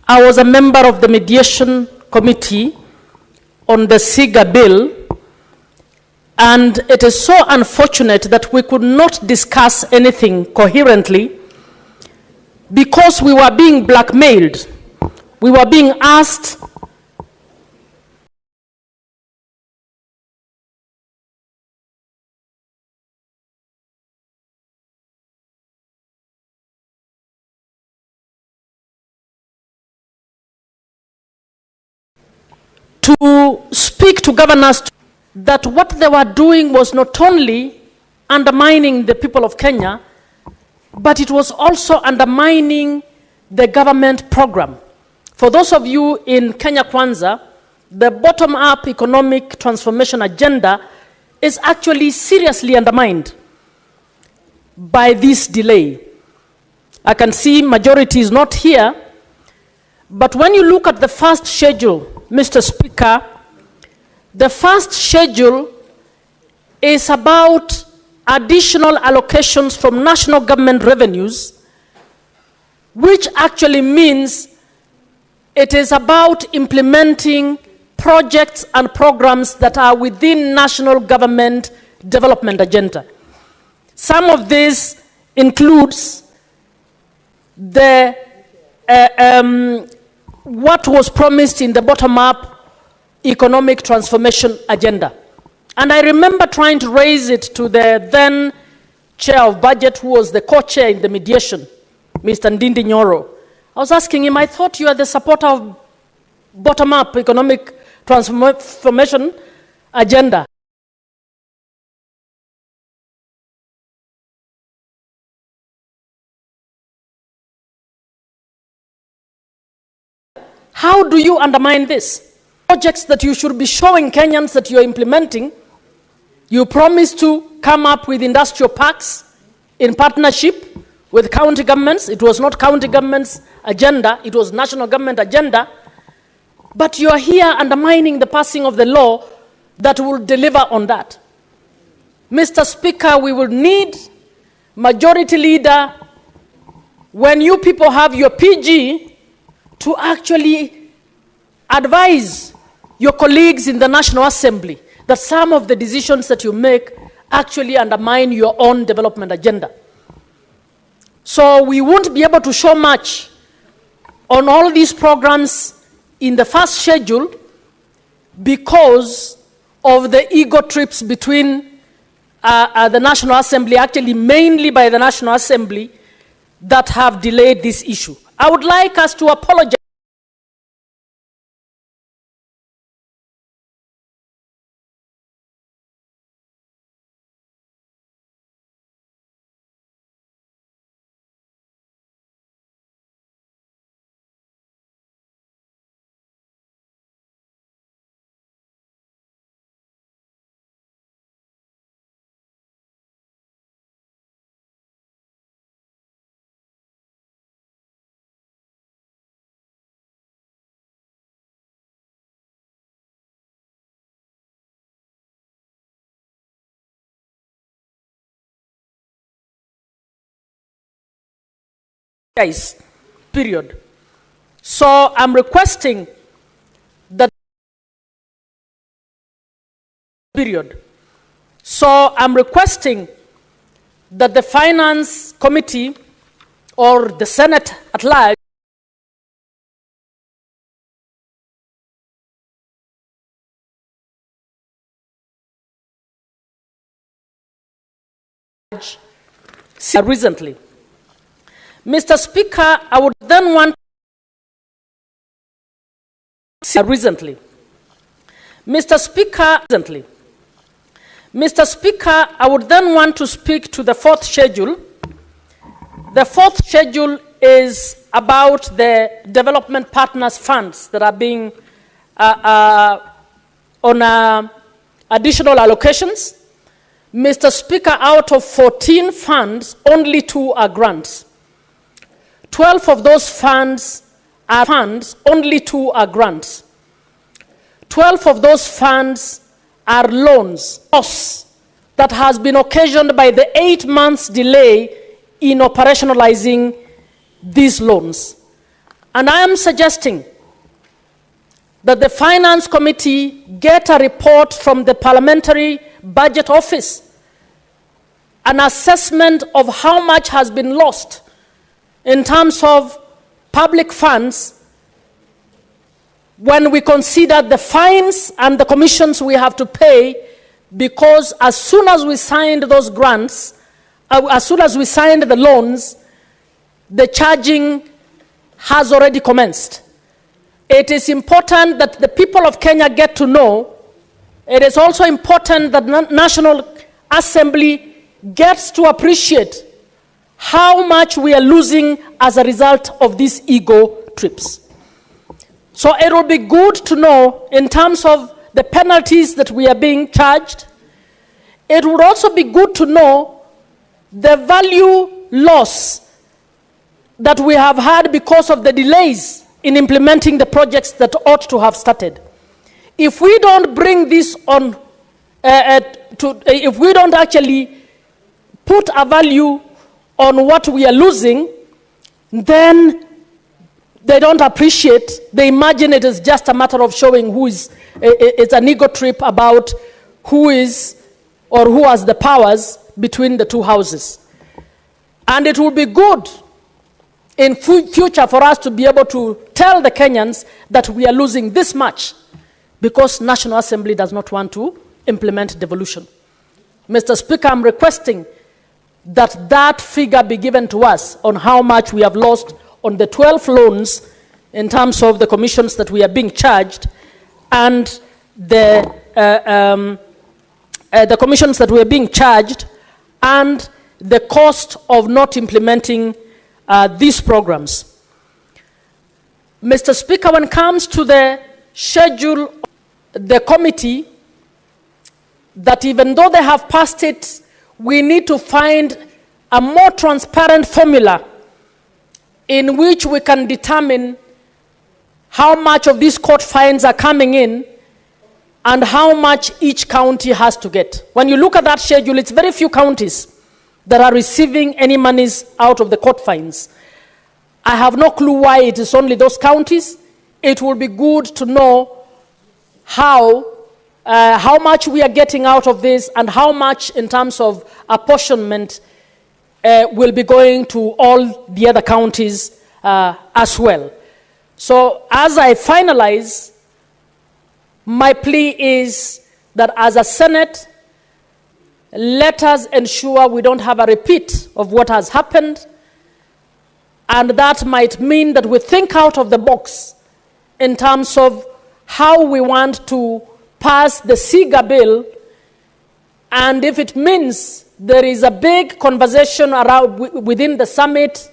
I was a member of the mediation committee on the SIGA bill, and it is so unfortunate that we could not discuss anything coherently because we were being blackmailed. We were being asked to speak to governors that what they were doing was not only undermining the people of Kenya, but it was also undermining the government program. For those of you in Kenya Kwanza, the bottom-up economic transformation agenda is actually seriously undermined by this delay. I can see majority is not here, but when you look at the first schedule, Mr. Speaker, the first schedule is about additional allocations from national government revenues, which actually means it is about implementing projects and programs that are within national government development agenda. Some of this includes the what was promised in the bottom-up economic transformation agenda. And I remember trying to raise it to the then chair of budget, who was the co-chair in the mediation, Mr. Ndindi Nyoro. I was asking him, I thought you are the supporter of bottom-up economic transformation agenda. How do you undermine this? Projects that you should be showing Kenyans that you're implementing, you promised to come up with industrial parks in partnership with county governments. It was not county government's agenda, it was national government agenda. But you are here undermining the passing of the law that will deliver on that. Mr. Speaker, we will need majority leader, when you people have your PG, to actually advise your colleagues in the National Assembly that some of the decisions that you make actually undermine your own development agenda. So we won't be able to show much on all these programs in the first schedule because of the ego trips between the National Assembly, actually mainly by the National Assembly, that have delayed this issue. I would like us to apologize. Period. So I'm requesting that the Finance Committee or the Senate at large recently. Mr. Speaker, I would then want recently. Mr. Speaker, I would then want to speak to the fourth schedule. The fourth schedule is about the development partners funds that are being on additional allocations. Mr. Speaker, out of 14 funds, only 2 are grants. 12 of those funds are funds, only 2 are grants. 12 of those funds are loans that has been occasioned by the 8 months delay in operationalizing these loans. And I am suggesting that the Finance Committee get a report from the Parliamentary Budget Office, an assessment of how much has been lost in terms of public funds when we consider the fines and the commissions we have to pay, because as soon as we signed those grants, as soon as we signed the loans, the charging has already commenced. It is important that the people of Kenya get to know. It is also important that the National Assembly gets to appreciate how much we are losing as a result of these ego trips. So it will be good to know in terms of the penalties that we are being charged. It would also be good to know the value loss that we have had because of the delays in implementing the projects that ought to have started. If we don't bring this on, if we don't actually put a value on what we are losing, then they don't appreciate. They imagine it is just a matter of showing who is, it's an ego trip about who is or who has the powers between the two houses. And it will be good in future for us to be able to tell the Kenyans that we are losing this much because National Assembly does not want to implement devolution. Mr. Speaker, I'm requesting that that figure be given to us on how much we have lost on the 12 loans in terms of the commissions that we are being charged and the commissions that we are being charged and the cost of not implementing these programs. Mr. Speaker, when it comes to the schedule, the committee, that even though they have passed it, we need to find a more transparent formula in which we can determine how much of these court fines are coming in and how much each county has to get. When you look at that schedule, it's very few counties that are receiving any monies out of the court fines. I have no clue why it is only those counties. It will be good to know how much we are getting out of this and how much in terms of apportionment will be going to all the other counties as well. So as I finalize, my plea is that as a Senate, let us ensure we don't have a repeat of what has happened, and that might mean that we think out of the box in terms of how we want to pass the SIGA bill, and if it means there is a big conversation around within the summit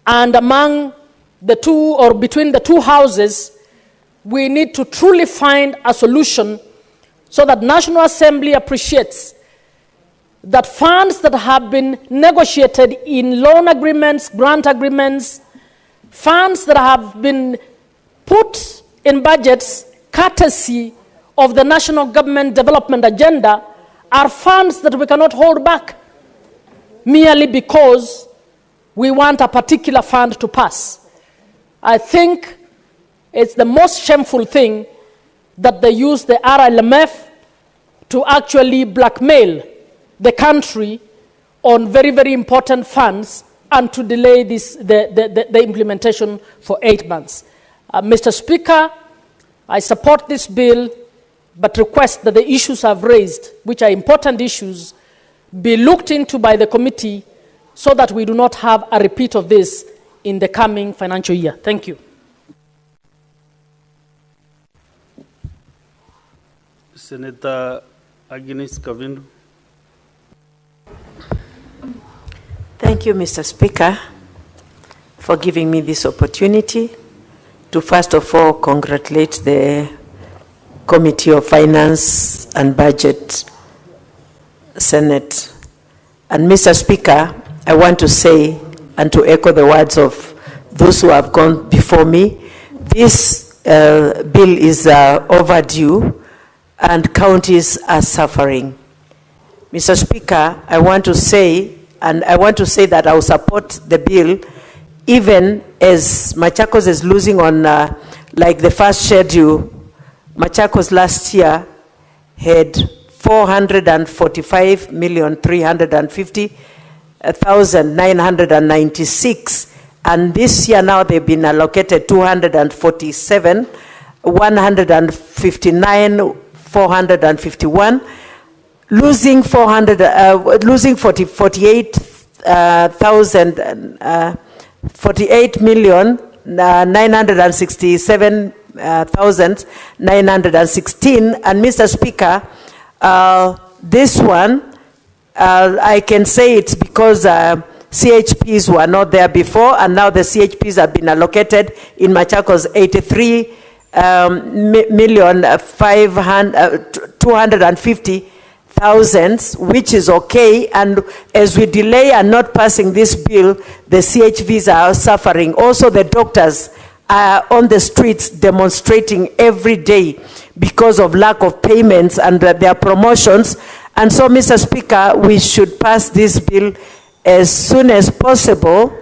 and among the two or between the two houses, we need to truly find a solution so that National Assembly appreciates that funds that have been negotiated in loan agreements, grant agreements, funds that have been put in budgets courtesy of the national government development agenda are funds that we cannot hold back merely because we want a particular fund to pass. I think it's the most shameful thing that they use the RMLF to actually blackmail the country on very, very important funds and to delay the implementation for 8 months. Mr. Speaker, I support this bill, but request that the issues I've raised, which are important issues, be looked into by the committee so that we do not have a repeat of this in the coming financial year. Thank you. Senator Agnes Kavindu. Thank you, Mr. Speaker, for giving me this opportunity to first of all congratulate the Committee of Finance and Budget, Senate. And Mr. Speaker, I want to say and to echo the words of those who have gone before me, this bill is overdue and counties are suffering. Mr. Speaker, I want to say that I will support the bill even as Machakos is losing on, like the first schedule, Machakos last year had 445,350,996, and this year now they've been allocated 247,159,451, losing 48,967,916. And Mr. Speaker, this one, I can say it's because CHPs were not there before, and now the CHPs have been allocated in Machakos 83,250,000, which is okay. And as we delay and not passing this bill, the CHVs are suffering. Also, the doctors are on the streets demonstrating every day because of lack of payments and their promotions. And so, Mr. Speaker, we should pass this bill as soon as possible.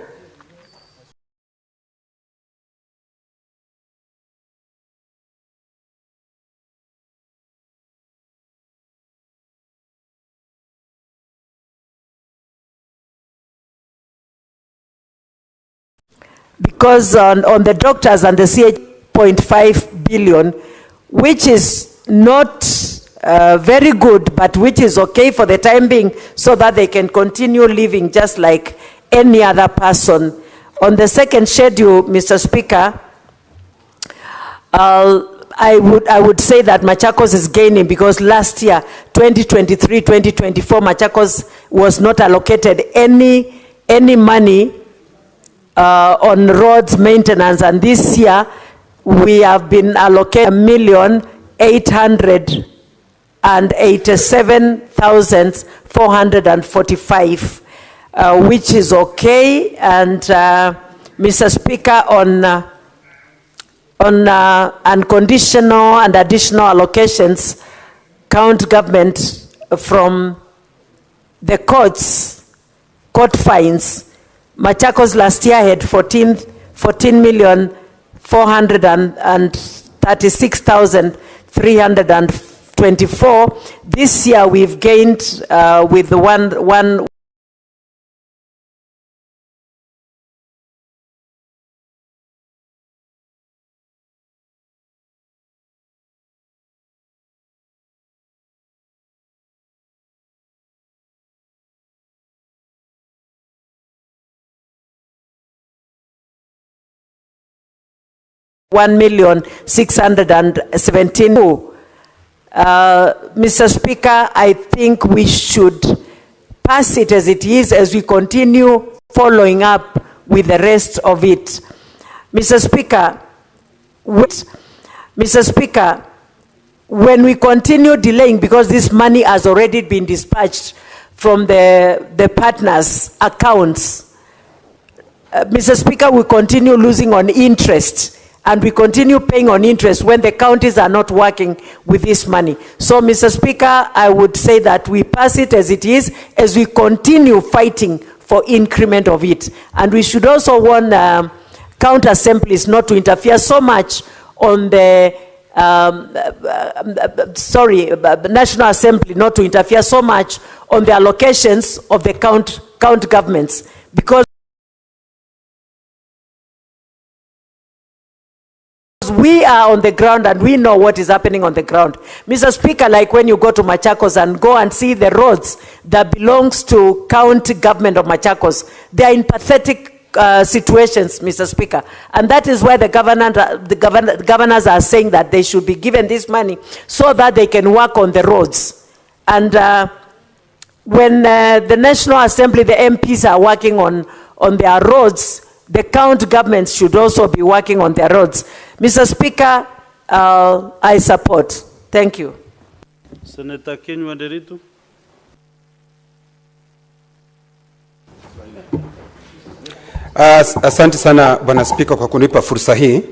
Because on the doctors and the CH.5 billion, which is not very good, but which is okay for the time being, so that they can continue living just like any other person. On the second schedule, Mr. Speaker, I would say that Machakos is gaining, because last year, 2023-2024, Machakos was not allocated any money on roads maintenance, and this year we have been allocated 1,887,445, which is okay. And Mr. Speaker, on unconditional and additional allocations, county government from the court fines, Machakos last year had 14,436,324. This year we've gained with one $1,617,000. Mr. Speaker, I think we should pass it as it is, as we continue following up with the rest of it. Mr. Speaker, when we continue delaying, because this money has already been dispatched from the partners' accounts, Mr. Speaker, we continue losing on interest. And we continue paying on interest when the counties are not working with this money. So, Mr. Speaker, I would say that we pass it as it is, as we continue fighting for increment of it. And we should also warn county assemblies not to interfere so much on the, National Assembly not to interfere so much on the allocations of the county governments, because we are on the ground and we know what is happening on the ground. Mr. Speaker, like when you go to Machakos and go and see the roads that belongs to county government of Machakos, they are in pathetic situations, Mr. Speaker. And that is why the governors are saying that they should be given this money so that they can work on the roads. And when the National Assembly, the MPs are working on their roads, the county governments should also be working on their roads. Mr. Speaker, I support. Thank you. Senator Kenywa. Asante sana Bwana Spika kwa kunipa fursa hii.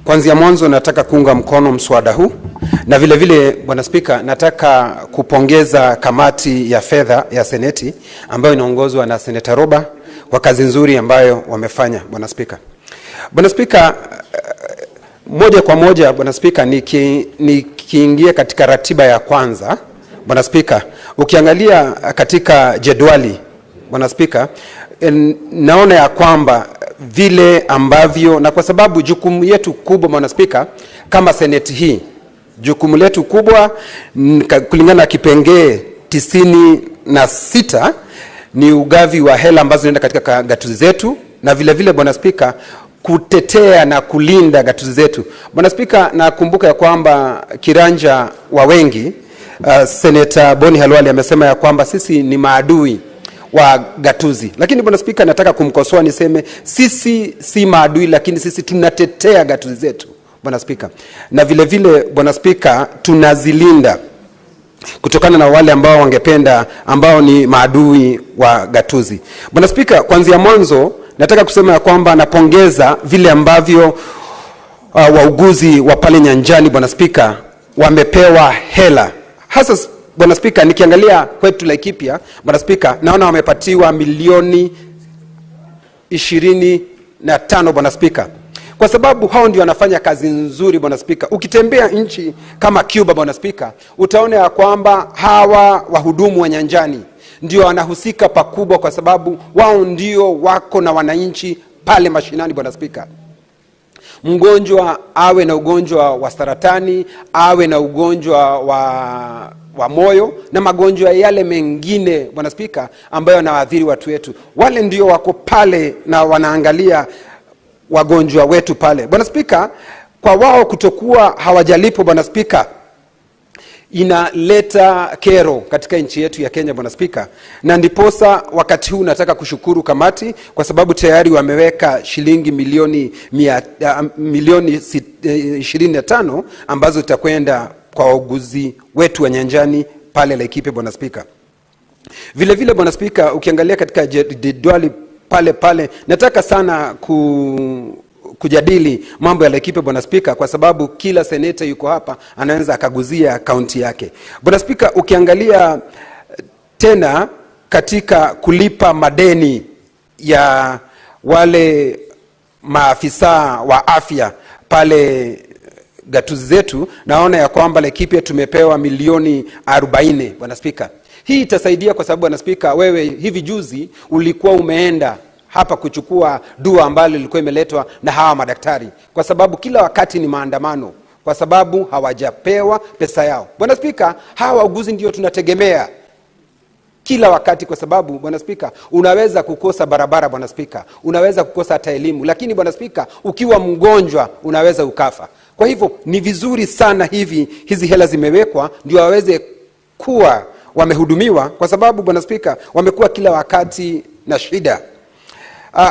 Kwanza mwanzo nataka kuunga mkono mswada huu, na vile vile Bwana Spika nataka kupongeza kamati ya fedha ya Seneti ambayo inaongozwa na Senator Roba kwa kazi nzuri ambayo wamefanya. Bwana Spika, Bwana Spika, moja kwa moja Bwana Spika nikiingia katika ratiba ya kwanza, Bwana Spika, ukiangalia katika jedwali Bwana Spika, naona ya kwamba vile ambavyo, na kwa sababu jukumu yetu kubwa Bwana Spika kama Seneti hii, jukumu letu kubwa kulingana na kipengee 96 ni ugavi wa hela ambazo zinaenda katika gatuzi zetu, na vile vile Bwana Spika kutetea na kulinda gatuzi zetu. Bwana Spika, nakumbuka ya kwamba kiranja wa wengi Senator Boni Halwali amesema ya kwamba sisi ni maadui wa gatuzi. Lakini Bwana Spika, nataka kumkosoa niseme sisi si maadui, lakini sisi tunatetea gatuzi zetu Bwana Spika. Na vile vile Bwana Spika tunazilinda kutokana na wale ambao wangependa ambao ni maadui wa gatuzi. Bwana Spika, kuanzia mwanzo nataka kusema ya kwamba napongeza vile ambavyo wauguzi wa pale nyanjani Bwana Spika wamepewa hela. Hasa Bwana Spika nikiangalia kwetu Laikipia Bwana Spika naona wamepatiwa milioni 25 Bwana Spika. Kwa sababu hao ndio wanafanya kazi nzuri Bwana Spika. Ukitembea nchi kama Cuba Bwana Spika, utaona ya kwamba hawa wahudumu wa nyanjani ndio wanahusika pakubwa, kwa sababu wao ndio wako na wananchi pale mashinani Bwana Spika. Mgonjwa awe na ugonjwa wa saratani, awe na ugonjwa wa moyo na magonjwa yale mengine Bwana Spika ambayo yanaathiri watu wetu, wale ndio wako pale na wanaangalia wagonjwa wetu pale Bwana Spika. Kwa wao kutokuwa hawajalipo Bwana Spika inaleta kero katika nchi yetu ya Kenya Bwana Spika, na ndiposa wakati huu nataka kushukuru kamati kwa sababu tayari wameweka shilingi milioni 25 ambazo zitakwenda kwa wauguzi wetu wa nyanjani pale Laikipia Bwana Spika. Vile vile Bwana Spika ukiangalia katika jedwali pale nataka sana kujadili mambo ya Laikipia Bwana Spika, kwa sababu kila seneta yuko hapa anaweza akaguzia kaunti yake Bwana Spika. Ukiangalia tena katika kulipa madeni ya wale maafisa wa afya pale gatuzi zetu, naona ya kwamba Laikipia tumepewa milioni 40 Bwana Spika. Hii itasaidia kwa sababu Bwana Spika, wewe hivi juzi ulikuwa umeenda hapa kuchukua dua ambalo lilikuwa imeletwa na hawa madaktari, kwa sababu kila wakati ni maandamano kwa sababu hawajapewa pesa yao Bwana Spika. Hawa wauguzi ndio tunategemea kila wakati, kwa sababu Bwana Spika unaweza kukosa barabara Bwana Spika, unaweza kukosa hata elimu, lakini Bwana Spika ukiwa mgonjwa unaweza ukafa. Kwa hivyo ni vizuri sana hizi hela zimewekwa ndio waweze kuwa wamehudumiwa, kwa sababu Bwana Spika wamekuwa kila wakati na shida.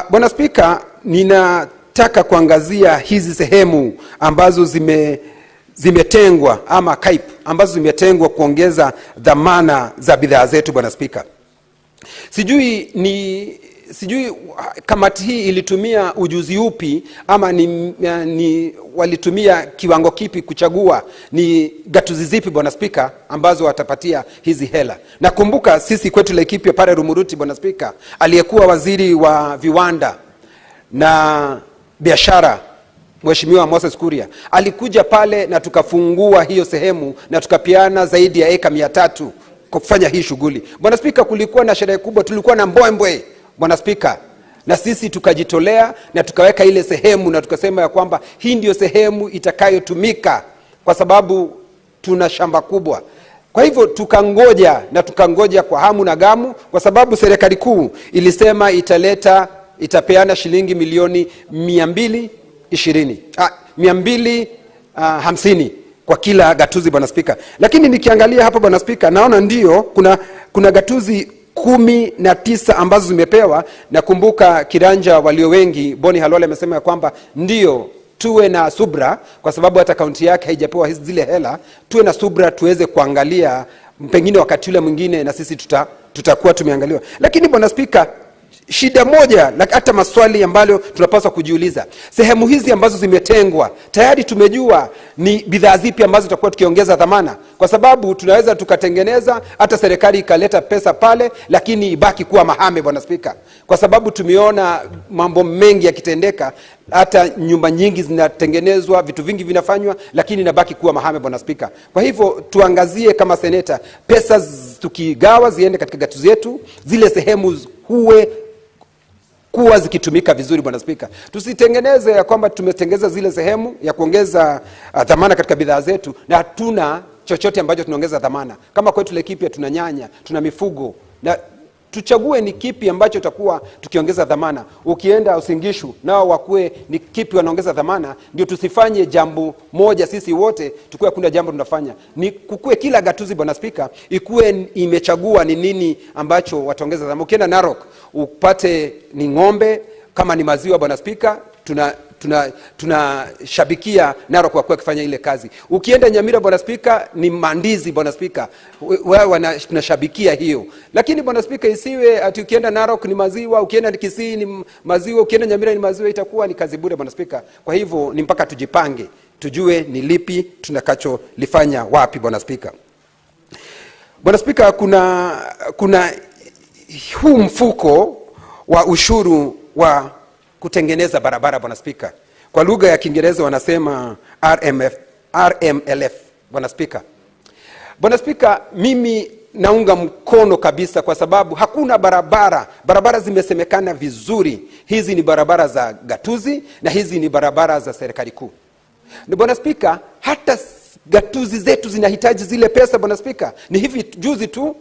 Bwana Spika, ninataka kuangazia hizi sehemu ambazo zimetengwa ama KAIP ambazo zimetengwa kuongeza dhamana za bidhaa zetu Bwana Spika. Sijui kamati hii ilitumia ujuzi upi ama ni walitumia kiwango kipi kuchagua ni gatuzi zipi Bwana Spika ambazo watapatia hizi hela. Nakumbuka sisi kwetu Laikipia pale Rumuruti Bwana Spika, aliyekuwa waziri wa viwanda na biashara Mheshimiwa Moses Kuria alikuja pale na tukafungua hiyo sehemu na tukapiana zaidi ya eka 300 kufanya hii shughuli Bwana Spika. Kulikuwa na sherehe kubwa, tulikuwa na mbwembwe Bwana Spika, na sisi tukajitolea na tukaweka ile sehemu na tukasema ya kwamba hii ndio sehemu itakayotumika kwa sababu tuna shamba kubwa. Kwa hivyo tukangoja kwa hamu na gamu, kwa sababu serikali kuu ilisema itapeana shilingi milioni 250 kwa kila gatuzi Bwana Spika. Lakini nikiangalia hapa Bwana Spika, naona ndio kuna gatuzi 19 ambazo zimepewa. Nakumbuka kiranja walio wengi Boni Halole amesema ya kwamba ndio tuwe na subra, kwa sababu hata kaunti yake haijapewa zile hela. Tuwe na subra tuweze kuangalia, pengine wakati ule mwingine na sisi tutakuwa tumeangaliwa. Lakini Bwana Spika, shida moja hata maswali ambayo tunapaswa kujiuliza, sehemu hizi ambazo zimetengwa tayari tumejua ni bidhaa zipi ambazo tutakuwa tukiongeza dhamana, kwa sababu tunaweza tukatengeneza hata serikali ikaleta pesa pale, lakini ibaki kuwa mahame Bwana Spika, kwa sababu tumeona mambo mengi yakitendeka, hata nyumba nyingi zinatengenezwa, vitu vingi vinafanywa, lakini inabaki kuwa mahame Bwana Spika. Kwa hivyo tuangazie kama seneta, pesa tukigawa ziende katika gatuzi yetu, zile sehemu kuwa zikitumika vizuri Bwana Spika. Tusitengeneze ya kwamba tumetengeza zile sehemu ya kuongeza dhamana katika bidhaa zetu na hatuna chochote ambacho tunaongeza dhamana. Kama kwetu Laikipia tuna nyanya, tuna mifugo, na tuchague ni kipi ambacho tutakuwa tukiongeza dhamana. Ukienda Usingishu nao wakue ni kipi wanaongeza dhamana, ndio tusifanye jambo moja sisi wote tukue kuna jambo tunafanya. Ni kukue kila gatuzi Bwana Spika ikue imechagua ni nini ambacho wataongeza dhamana. Ukienda Narok upate ni ng'ombe, kama ni maziwa Bwana Spika tunashabikia Narok kwa kuwa kufanya ile kazi. Ukienda Nyamira Bwana Spika ni mandizi Bwana Spika, tunashabikia hiyo. Lakini Bwana Spika isiwe ati ukienda Narok ni maziwa, ukienda Kisii ni maziwa, ukienda Nyamira ni maziwa, itakuwa ni kazi bure Bwana Spika. Kwa hivyo ni mpaka tujipange, tujue ni lipi tunakacholifanya wapi Bwana Spika. Bwana Spika, kuna huu mfuko wa ushuru wa kutengeneza barabara Bwana Spika. Kwa lugha ya Kiingereza wanasema RMLF Bwana Spika. Bwana Spika, mimi naunga mkono kabisa, kwa sababu hakuna barabara zimesemekana vizuri. Hizi ni barabara za gatuzi na hizi ni barabara za serikali kuu. Bwana Spika, hata gatuzi zetu zinahitaji zile pesa Bwana Spika. Ni hivi juzi tu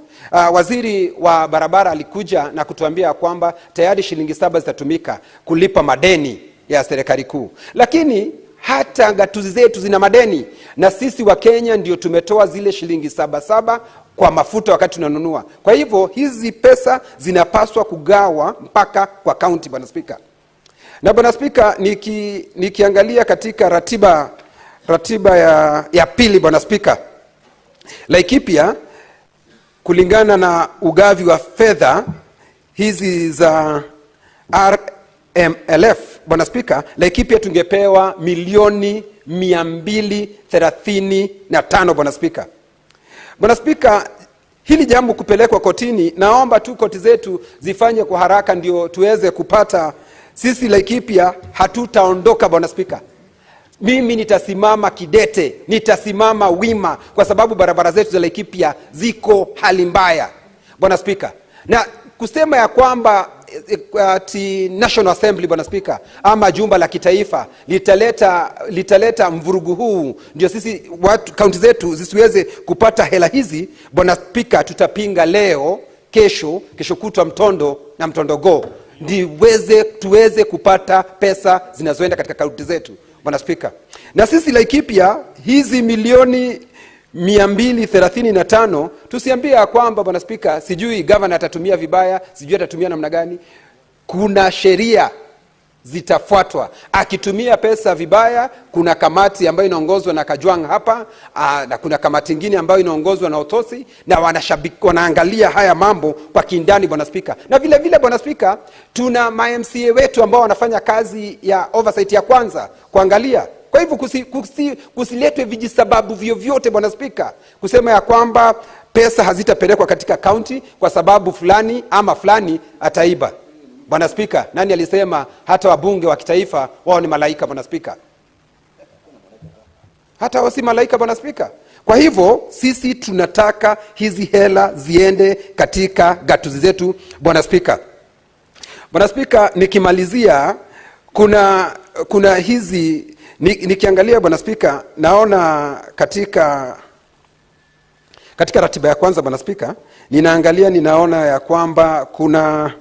waziri wa barabara alikuja na kutuambia kwamba tayari shilingi 7 zitatumika kulipa madeni ya serikali kuu. Lakini hata gatuzi zetu zina madeni, na sisi wa Kenya ndio tumetoa zile shilingi 7 kwa mafuta wakati tunanunua. Kwa hivyo hizi pesa zinapaswa kugawa mpaka kwa kaunti Bwana Spika. Na Bwana Spika, nikiangalia katika ratiba ya pili Bwana Spika, Laikipia kulingana na ugavi wa fedha hizi za RMLF Bwana Spika, Laikipia tungepewa milioni 235 Bwana Spika. Bwana Spika, hili jambo kupelekwa kotini, naomba tu koti zetu zifanye kwa haraka ndio tuweze kupata. Sisi Laikipia hatutaondoka Bwana Spika. Mimi nitasimama kidete, nitasimama wima, kwa sababu barabara zetu za Laikipia ziko hali mbaya Bwana Spika. Na kusema ya kwamba National Assembly Bwana Spika ama jumba la kitaifa litaleta mvurugu huu ndio sisi kaunti zetu zisiweze kupata hela hizi Bwana Spika, tutapinga leo, kesho kutwa mtondo na mtondogo tuweze kupata pesa zinazoenda katika kaunti zetu Bwana Spika. Na sisi Laikipia hizi milioni 235 tusiambia kwamba Bwana Spika sijui governor atatumia vibaya, sijui atatumia namna gani. Kuna sheria zitafuatwa. Akitumia pesa vibaya, kuna kamati ambayo inaongozwa na Kajwang hapa, na kuna kamati nyingine ambayo inaongozwa na Otosi, na wanaangalia haya mambo kwa kindani Bwana Spika. Na vile vile Bwana Spika, tuna MCA wetu ambao wanafanya kazi ya oversight ya kwanza kuangalia. Kwa hivyo kusiletwe vijisababu vyovyote Bwana Spika kusema ya kwamba pesa hazitapelekwa katika county kwa sababu fulani ama fulani ataiba. Bwana Spika, nani alisema hata wabunge wa kitaifa wao ni malaika Bwana Spika? Hata wao si malaika Bwana Spika. Kwa hivyo sisi tunataka hizi hela ziende katika gatuzi zetu Bwana Spika. Bwana Spika, nikimalizia kuna hizi nikiangalia Bwana Spika, naona katika ratiba ya kwanza Bwana Spika, ninaona ya kwamba kuna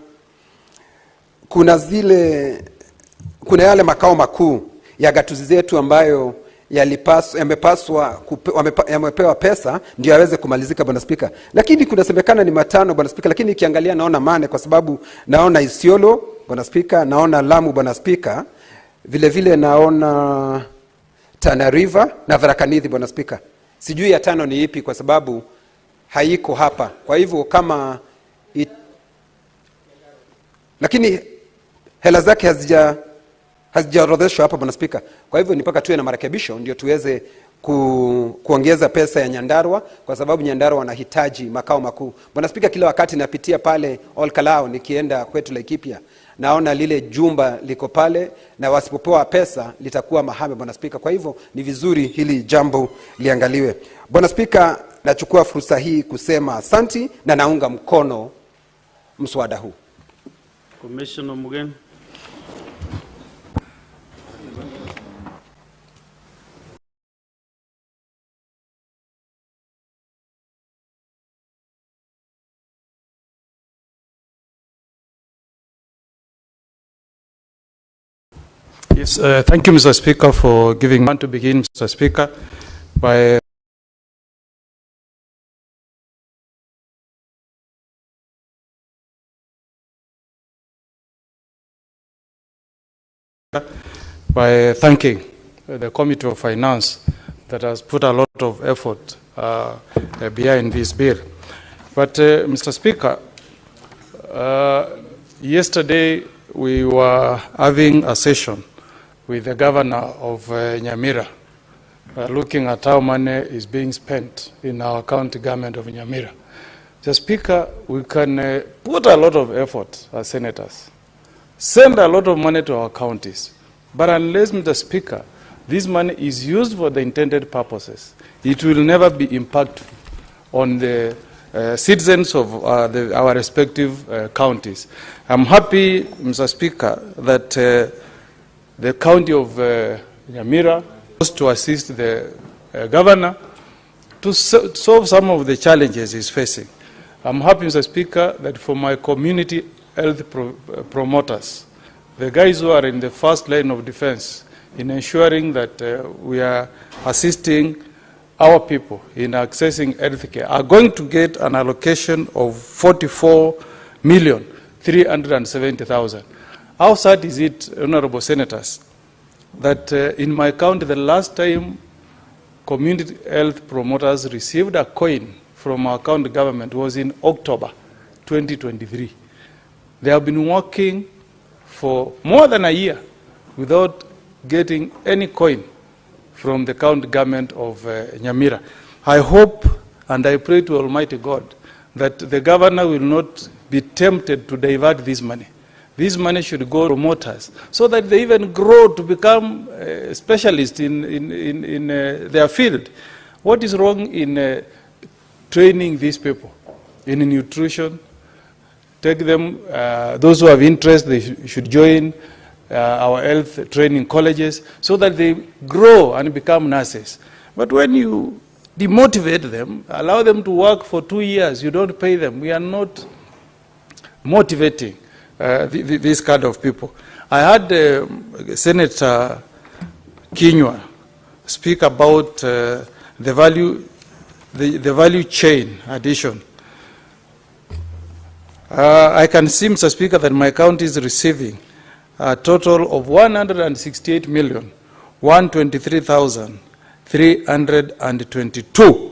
yale makao makuu ya gatuzi zetu ambayo yamepewa pesa ndio yaweze kumalizika Bwana Spika. Lakini kunasemekana ni 5 Bwana Spika, lakini nikiangalia naona 8 kwa sababu naona Isiolo Bwana Spika, naona Lamu Bwana Spika, vile vile naona Tana River na Tharaka Nithi Bwana Spika. Sijui ya 5 ni ipi kwa sababu haiko hapa. Kwa hivyo kama lakini hela zake hazijaorodheshwa hapa Bwana Spika. Kwa hivyo ni mpaka tuwe na marekebisho ndio tuweze kuongeza pesa ya Nyandarua, kwa sababu Nyandarua wanahitaji makao makuu. Bwana Spika, kila wakati napitia pale Olkalao nikienda kwetu Laikipia, naona lile jumba liko pale na wasipopewa pesa litakuwa mahame Bwana Spika. Kwa hivyo ni vizuri hili jambo liangaliwe. Bwana Spika, nachukua fursa hii kusema asanti na naunga mkono mswada huu. Commissioner Mugen. Yes, thank you, Mr. Speaker, for giving me to begin, Mr. Speaker, by thanking the Committee of Finance that has put a lot of effort behind this bill. But, Mr. Speaker, yesterday we were having a session with the governor of Nyamira, looking at how money is being spent in our county government of Nyamira. Mr. Speaker, we can put a lot of effort as senators, send a lot of money to our counties, but unless, Mr. Speaker, this money is used for the intended purposes, it will never be impactful on the citizens of our respective counties. I'm happy, Mr. Speaker, that the county of Nyamira was to assist the governor to solve some of the challenges he's facing. I'm happy, Mr. Speaker, that for my community health promoters, the guys who are in the first line of defense in ensuring that we are assisting our people in accessing health care, are going to get an allocation of 44,370,000. How sad is it, Honorable Senators, that in my county, the last time community health promoters received a coin from our county government was in October 2023. They have been working for more than a year without getting any coin from the county government of Nyamira. I hope and I pray to Almighty God that the governor will not be tempted to divert this money. This money should go to promoters so that they even grow to become specialists in their field. What is wrong in training these people in nutrition? Take them, those who have interest, they should join our health training colleges so that they grow and become nurses. But when you demotivate them, allow them to work for 2 years, you don't pay them, we are not motivating this kind of people. I had Senator Kinywa speak about the value chain addition. I can see, Mr. Speaker, that my county is receiving a total of 168,123,322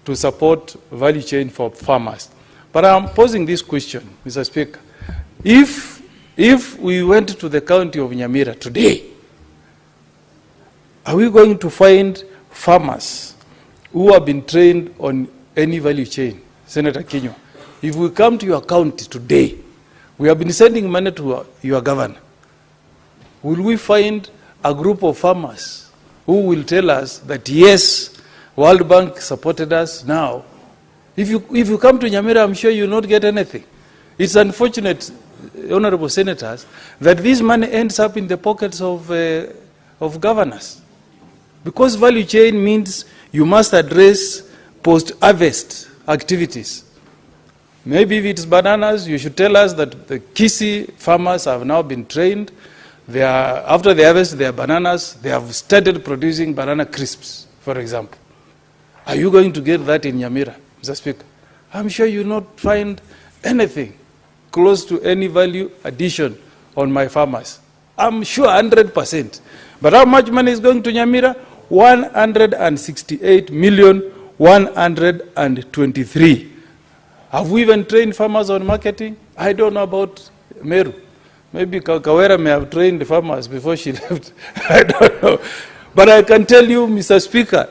to support value chain for farmers. But I'm posing this question, Mr. Speaker. If we went to the county of Nyamira today, are we going to find farmers who have been trained on any value chain? Senator Kinywa, if we come to your county today, we have been sending money to your governor. Will we find a group of farmers who will tell us that, yes, World Bank supported us now? If you come to Nyamira, I'm sure you will not get anything. It's unfortunate, honorable senators, that this money ends up in the pockets of governors. Because value chain means you must address post-harvest activities. Maybe if it's bananas, you should tell us that the Kisii farmers have now been trained. They are, after they harvest their bananas, they have started producing banana crisps, for example. Are you going to get that in Nyamira, Mr. Speaker? I'm sure you will not find anything close to any value addition on my farmers. I'm sure 100%. But how much money is going to Nyamira? 168,123,000. Have we even trained farmers on marketing? I don't know about Meru. Maybe Kawera may have trained the farmers before she left. I don't know. But I can tell you, Mr. Speaker,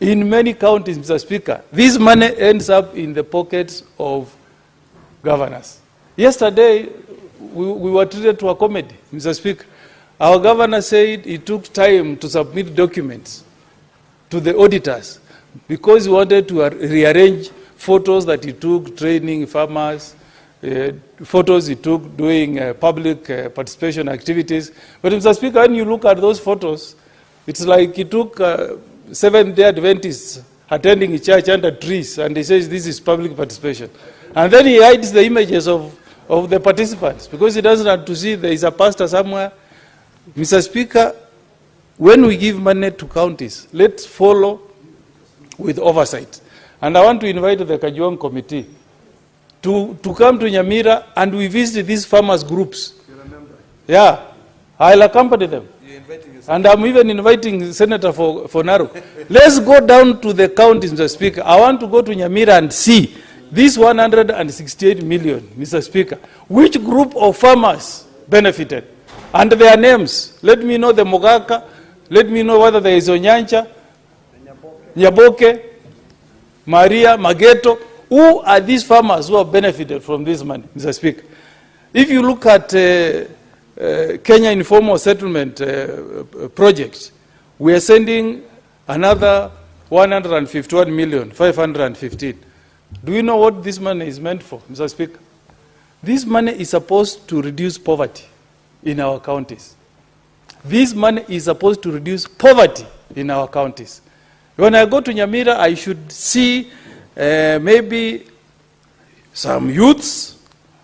in many counties, Mr. Speaker, this money ends up in the pockets of governors. Yesterday, we were treated to a comedy, Mr. Speaker. Our governor said it took time to submit documents to the auditors because he wanted to rearrange photos that he took training farmers, photos he took doing public participation activities. But Mr. Speaker, when you look at those photos, it's like he took Seventh-day Adventists attending a church under trees, and he says this is public participation. And then he hides the images of the participants because he doesn't have to see there is a pastor somewhere. Mr. Speaker, when we give money to counties, let's follow with oversight. And I want to invite the Kajuang committee to come to Nyamira and we visit these farmers groups. Yeah, I'll accompany them. And I'm even inviting Senator for Narok. Let's go down to the counties, Mr. Speaker. I want to go to Nyamira and see this 168 million, Mr. Speaker. Which group of farmers benefited? And their names. Let me know the Mogaka. Let me know whether there is Onyancha, Nyaboke, Maria, Mageto. Who are these farmers who have benefited from this money, Mr. Speaker? If you look at Kenya Informal Settlement project, we are sending another 151,515,000. Do you know what this money is meant for, Mr. Speaker? This money is supposed to reduce poverty in our counties. This money is supposed to reduce poverty in our counties. When I go to Nyamira, I should see maybe some youths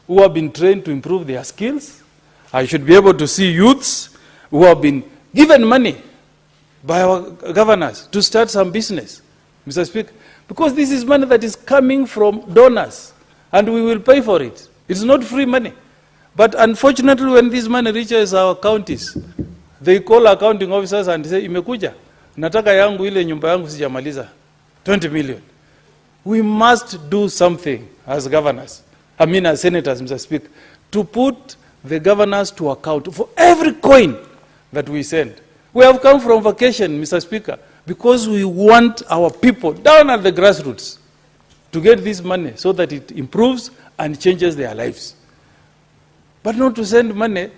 who have been trained to improve their skills. I should be able to see youths who have been given money by our governors to start some business, Mr. Speaker. Because this is money that is coming from donors, and we will pay for it. It's not free money. But unfortunately, when this money reaches our counties, they call accounting officers and say, imekuja, nataka yangu ile nyumba yangu sijamaliza, 20 million. We must do something as governors, as senators, Mr. Speaker, to put the governors to account for every coin that we send. We have come from vacation, Mr. Speaker, because we want our people down at the grassroots to get this money so that it improves and changes their lives. But not to send money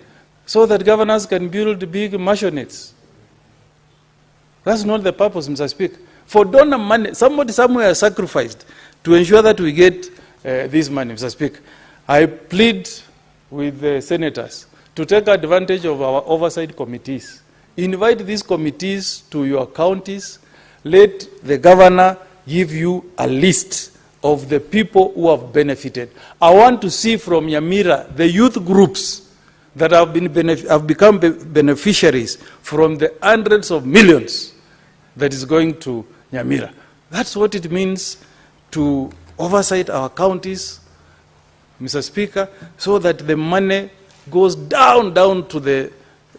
so that governors can build big mansionettes. That's not the purpose, Mr. Speaker. For donor money, somebody somewhere sacrificed to ensure that we get this money, Mr. Speaker. I plead with the senators to take advantage of our oversight committees. Invite these committees to your counties. Let the governor give you a list of the people who have benefited. I want to see from Nyamira the youth groups that have become beneficiaries from the hundreds of millions that is going to Nyamira. That's what it means to oversight our counties, Mr. Speaker, so that the money goes down to the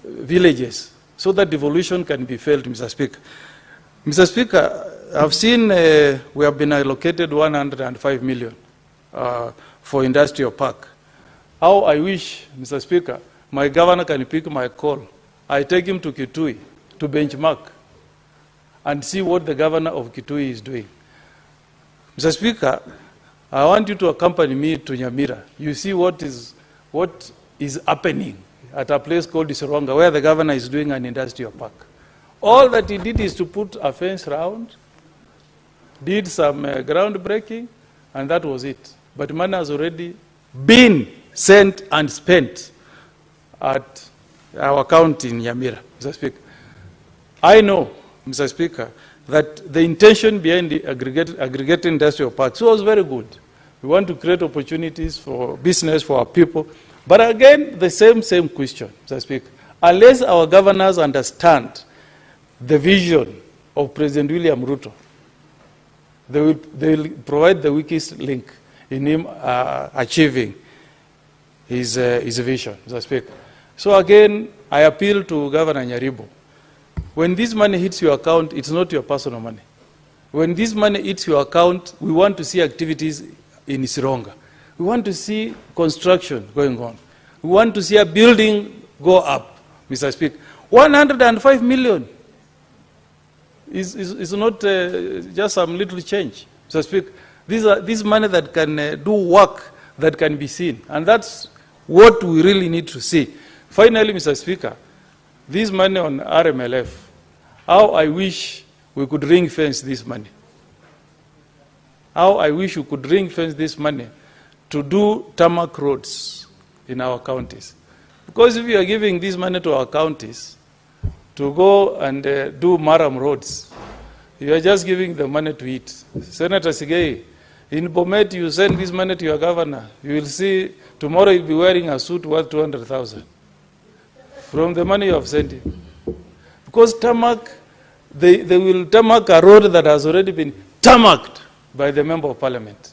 villages, so that devolution can be felt, Mr. Speaker. Mr. Speaker, I've seen we have been allocated 105 million for industrial park. How I wish, Mr. Speaker, my governor can pick my call. I take him to Kitui to benchmark and see what the governor of Kitui is doing. Mr. Speaker, I want you to accompany me to Nyamira. You see what is happening at a place called Isoronga, where the governor is doing an industrial park. All that he did is to put a fence round, did some groundbreaking, and that was it. But money has already been sent and spent at our account in Nyamira, Mr. Speaker. I know, Mr. Speaker, that the intention behind the aggregate industrial parks was very good. We want to create opportunities for business for our people. But again, the same question, Mr. Speaker. Unless our governors understand the vision of President William Ruto, they will provide the weakest link in him achieving his vision, Mr. Speaker. So again, I appeal to Governor Nyaribo. When this money hits your account, it's not your personal money. When this money hits your account, we want to see activities in Isironga. We want to see construction going on. We want to see a building go up, Mr. Speaker. 105 million is not just some little change, Mr. Speaker. This money that can do work that can be seen. And that's what we really need to see. Finally, Mr. Speaker, this money on RMLF, how I wish we could ring fence this money. How I wish we could ring fence this money to do tarmac roads in our counties. Because if we are giving this money to our counties to go and do Maram roads, you are just giving the money to it. Senator Sigei, in Bomet, you send this money to your governor. You will see tomorrow you'll be wearing a suit worth 200,000 from the money you have sent him. Because tarmac, they will tarmac a road that has already been tarmacked by the member of parliament.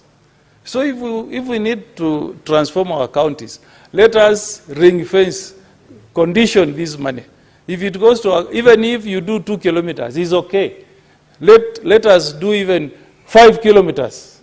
So if we need to transform our counties, let us ring fence, condition this money. If it goes to, even if you do 2 kilometers, it's okay. Let us do even 5 kilometers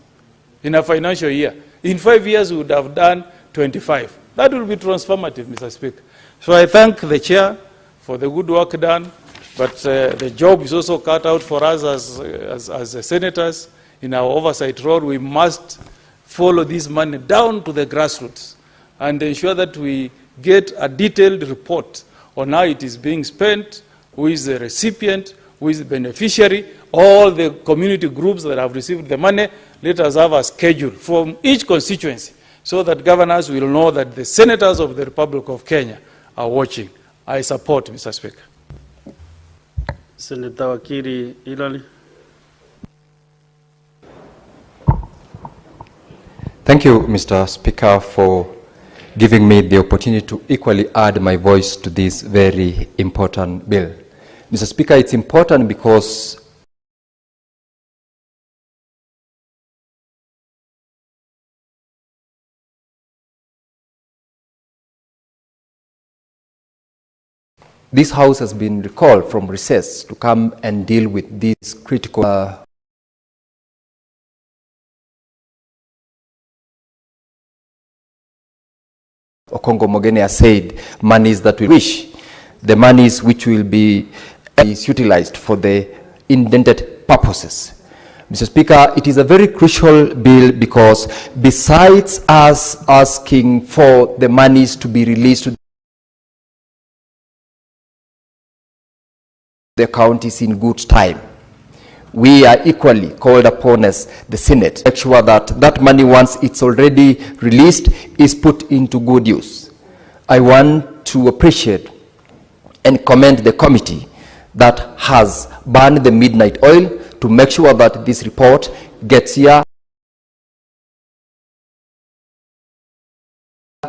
in a financial year. In 5 years, we would have done 25. That will be transformative, Mr. Speaker. So I thank the chair for the good work done, but the job is also cut out for us as senators. In our oversight role, we must follow this money down to the grassroots and ensure that we get a detailed report on how it is being spent, who is the recipient, who is the beneficiary, all the community groups that have received the money. Let us have a schedule from each constituency so that governors will know that the senators of the Republic of Kenya are watching. I support, Mr. Speaker. Senator Wakiri Ilali. Thank you, Mr. Speaker, for giving me the opportunity to equally add my voice to this very important bill. Mr. Speaker, it's important because this House has been recalled from recess to come and deal with these critical Okongo Mogene has said, monies that we wish, the monies which will be utilized for the intended purposes. Mr. Speaker, it is a very crucial bill because besides us asking for the monies to be released to the counties in good time, we are equally called upon as the Senate to make sure that that money, once it's already released, is put into good use. I want to appreciate and commend the committee that has burned the midnight oil to make sure that this report gets here.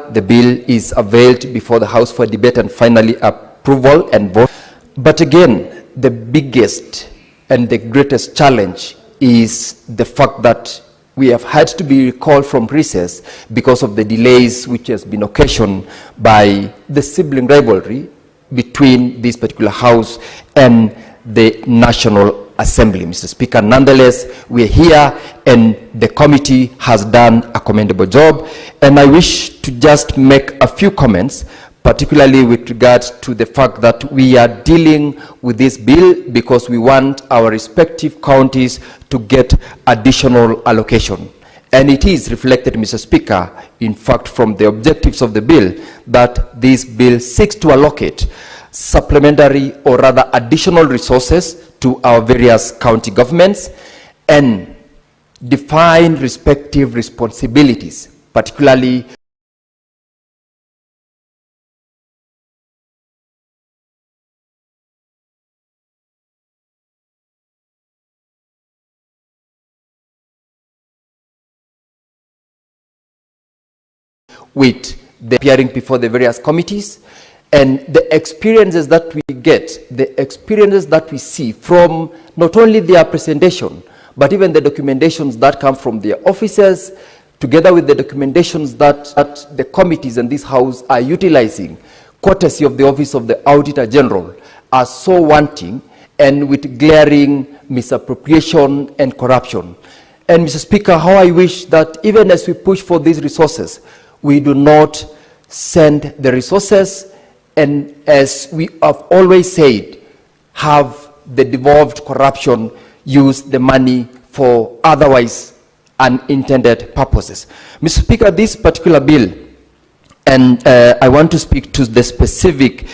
The bill is availed before the House for debate and finally approval and vote. But again, the biggest and the greatest challenge is the fact that we have had to be recalled from recess because of the delays which has been occasioned by the sibling rivalry between this particular House and the National Assembly. Mr. Speaker, nonetheless, we are here and the committee has done a commendable job. And I wish to just make a few comments, particularly with regard to the fact that we are dealing with this bill because we want our respective counties to get additional allocation. And it is reflected, Mr. Speaker, in fact, from the objectives of the bill, that this bill seeks to allocate supplementary or rather additional resources to our various county governments and define respective responsibilities, particularly with the appearing before the various committees, and the experiences that we get, the experiences that we see from not only their presentation, but even the documentations that come from their officers, together with the documentations that the committees in this house are utilizing, courtesy of the Office of the Auditor General, are so wanting and with glaring misappropriation and corruption. And Mr. Speaker, how I wish that even as we push for these resources, we do not send the resources, and as we have always said, have the devolved corruption use the money for otherwise unintended purposes. Mr. Speaker, this particular bill, and I want to speak to the specific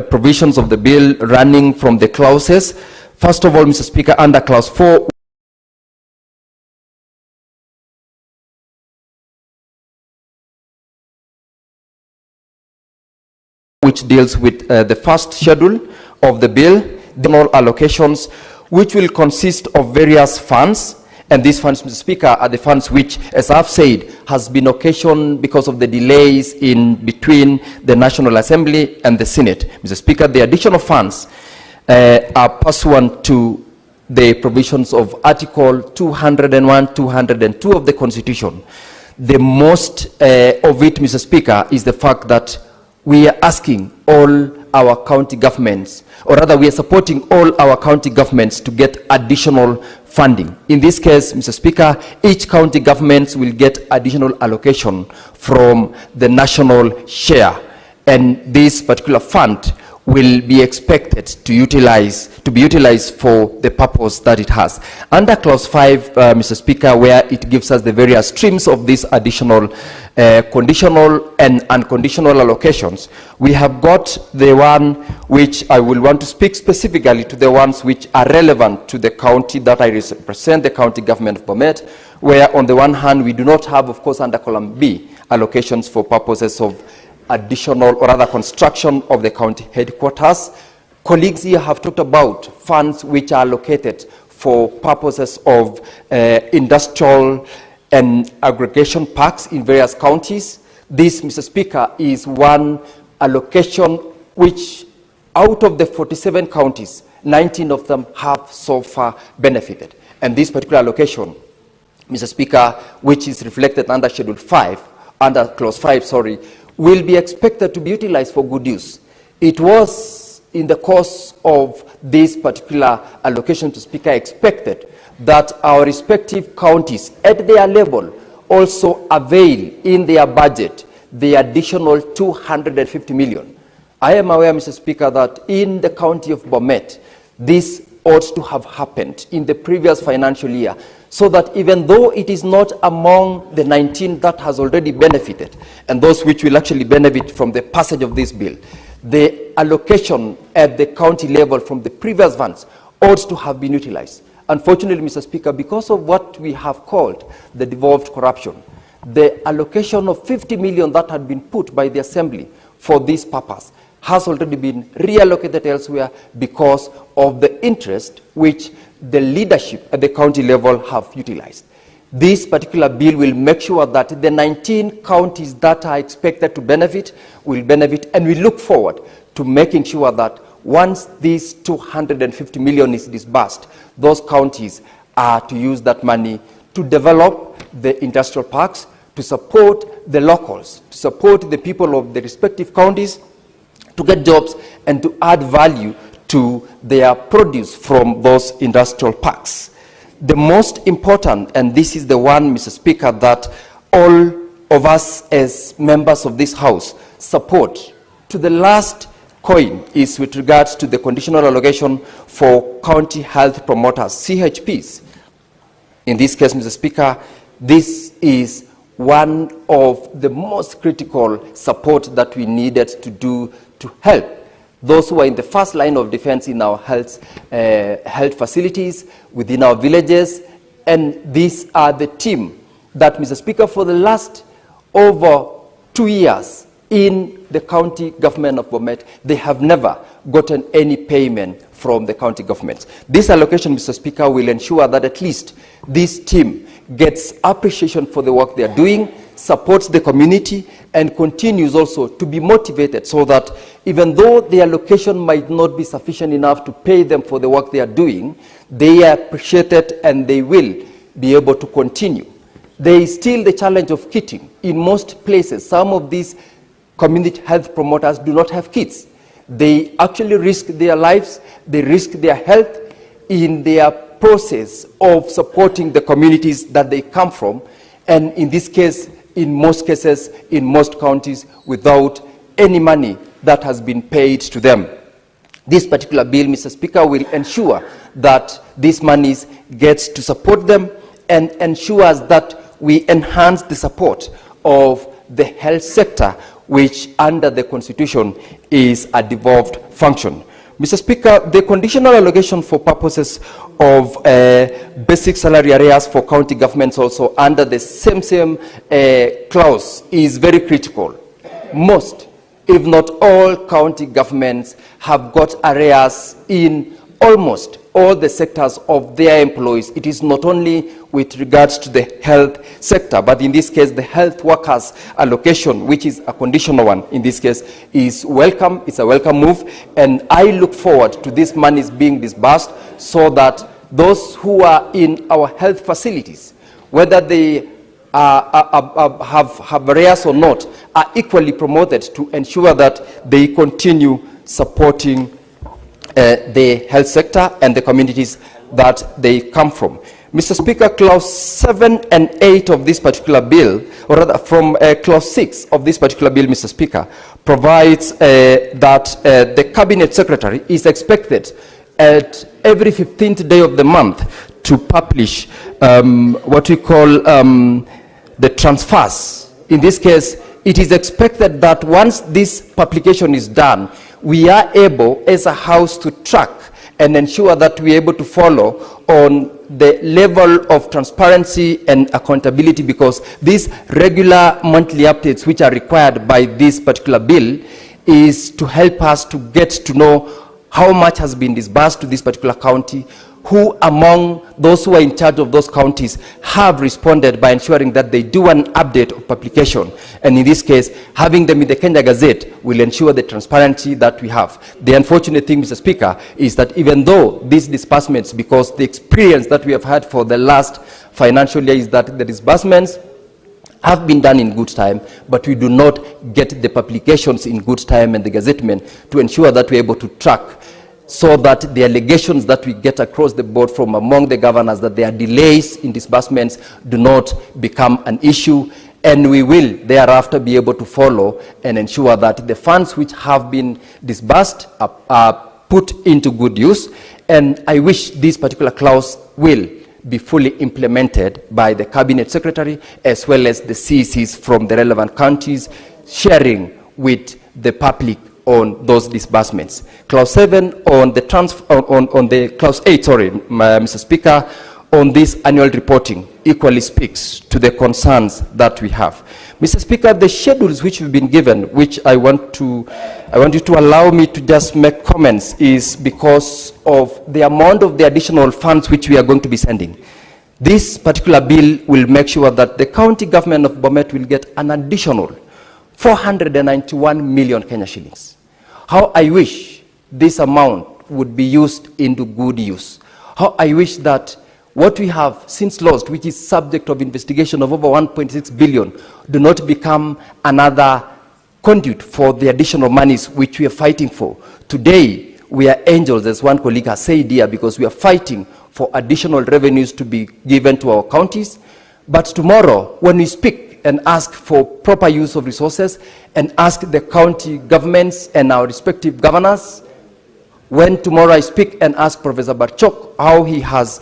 provisions of the bill running from the clauses. First of all, Mr. Speaker, under clause 4, which deals with the first schedule of the bill, the general allocations, which will consist of various funds. And these funds, Mr. Speaker, are the funds which, as I've said, has been occasioned because of the delays in between the National Assembly and the Senate. Mr. Speaker, the additional funds are pursuant to the provisions of Article 201, 202 of the Constitution. The most of it, Mr. Speaker, is the fact that we are asking all our county governments, or rather we are supporting all our county governments to get additional funding. In this case, Mr. Speaker, each county government will get additional allocation from the national share, and this particular fund will be expected to be utilized for the purpose that it has. Under clause 5, Mr. Speaker, where it gives us the various streams of these additional conditional and unconditional allocations, we have got the one which I will want to speak specifically to, the ones which are relevant to the county that I represent, the county government of Bomet, where on the one hand we do not have, of course, under column B, allocations for purposes of additional or rather construction of the county headquarters. Colleagues here have talked about funds which are allocated for purposes of industrial and aggregation parks in various counties. This, Mr. Speaker, is one allocation which out of the 47 counties, 19 of them have so far benefited. And this particular allocation, Mr. Speaker, which is reflected under Schedule 5, under Clause 5, sorry, will be expected to be utilized for good use. It was in the course of this particular allocation, Mr. Speaker, expected that our respective counties at their level also avail in their budget the additional 250 million. I am aware, Mr. Speaker, that in the county of Bomet, this ought to have happened in the previous financial year, so that even though it is not among the 19 that has already benefited, and those which will actually benefit from the passage of this bill, the allocation at the county level from the previous funds ought to have been utilized. Unfortunately, Mr. Speaker, because of what we have called the devolved corruption, the allocation of 50 million that had been put by the Assembly for this purpose has already been reallocated elsewhere because of the interest which the leadership at the county level have utilized. This particular bill will make sure that the 19 counties that are expected to benefit will benefit, and we look forward to making sure that once this 250 million is disbursed, those counties are to use that money to develop the industrial parks, to support the locals, to support the people of the respective counties, to get jobs and to add value to their produce from those industrial parks. The most important, and this is the one, Mr. Speaker, that all of us as members of this House support to the last coin, is with regards to the conditional allocation for county health promoters, CHPs. In this case, Mr. Speaker, this is one of the most critical support that we needed to do to help those who are in the first line of defense in our health facilities, within our villages. And these are the team that, Mr. Speaker, for the last over 2 years in the county government of Bomet, they have never gotten any payment from the county governments. This allocation, Mr. Speaker, will ensure that at least this team gets appreciation for the work they are doing. supports the community and continues also to be motivated so that even though the allocation might not be sufficient enough to pay them for the work they are doing, they appreciate it and they will be able to continue. There is still the challenge of kitting. In most places, some of these community health promoters do not have kids. They actually risk their lives, they risk their health in their process of supporting the communities that they come from, and in this case, in most cases, in most counties, without any money that has been paid to them. This particular bill, Mr. Speaker, will ensure that these monies gets to support them and ensures that we enhance the support of the health sector, which under the Constitution is a devolved function. Mr. Speaker, the conditional allocation for purposes of basic salary arrears for county governments also under the same clause is very critical. Most, if not all, county governments have got arrears in almost all the sectors of their employees. It is not only with regards to the health sector, but in this case, the health workers allocation, which is a conditional one in this case, is welcome. It's a welcome move. And I look forward to these monies being disbursed so that those who are in our health facilities, whether they have arrears or not, are equally promoted to ensure that they continue supporting the health sector and the communities that they come from. Mr. Speaker, clause 7 and 8 of this particular bill, or rather from clause 6 of this particular bill, Mr. Speaker, provides that the cabinet secretary is expected at every 15th day of the month to publish what we call the transfers. In this case, it is expected that once this publication is done, we are able as a house to track and ensure that we are able to follow on the level of transparency and accountability, because these regular monthly updates which are required by this particular bill is to help us to get to know how much has been disbursed to this particular county, who among those who are in charge of those counties have responded by ensuring that they do an update of publication. And in this case, having them in the Kenya Gazette will ensure the transparency that we have. The unfortunate thing, Mr. Speaker, is that even though these disbursements, because the experience that we have had for the last financial year is that the disbursements have been done in good time, but we do not get the publications in good time and the gazettement to ensure that we're able to track, so that the allegations that we get across the board from among the governors that there are delays in disbursements do not become an issue, and we will thereafter be able to follow and ensure that the funds which have been disbursed are put into good use. And I wish this particular clause will be fully implemented by the cabinet secretary as well as the CECs from the relevant counties, sharing with the public on those disbursements. Clause 7 on the clause 8, sorry, Mr. Speaker, on this annual reporting equally speaks to the concerns that we have. Mr. Speaker, the schedules which we've been given, which I want you to allow me to just make comments, is because of the amount of the additional funds which we are going to be sending. This particular bill will make sure that the county government of Bomet will get an additional 491 million Kenya shillings. How I wish this amount would be used into good use. How I wish that what we have since lost, which is subject of investigation of over 1.6 billion, do not become another conduit for the additional monies which we are fighting for. Today, we are angels, as one colleague has said here, because we are fighting for additional revenues to be given to our counties. But tomorrow, when we speak and ask for proper use of resources and ask the county governments and our respective governors, when tomorrow I speak and ask Professor Barchok how he has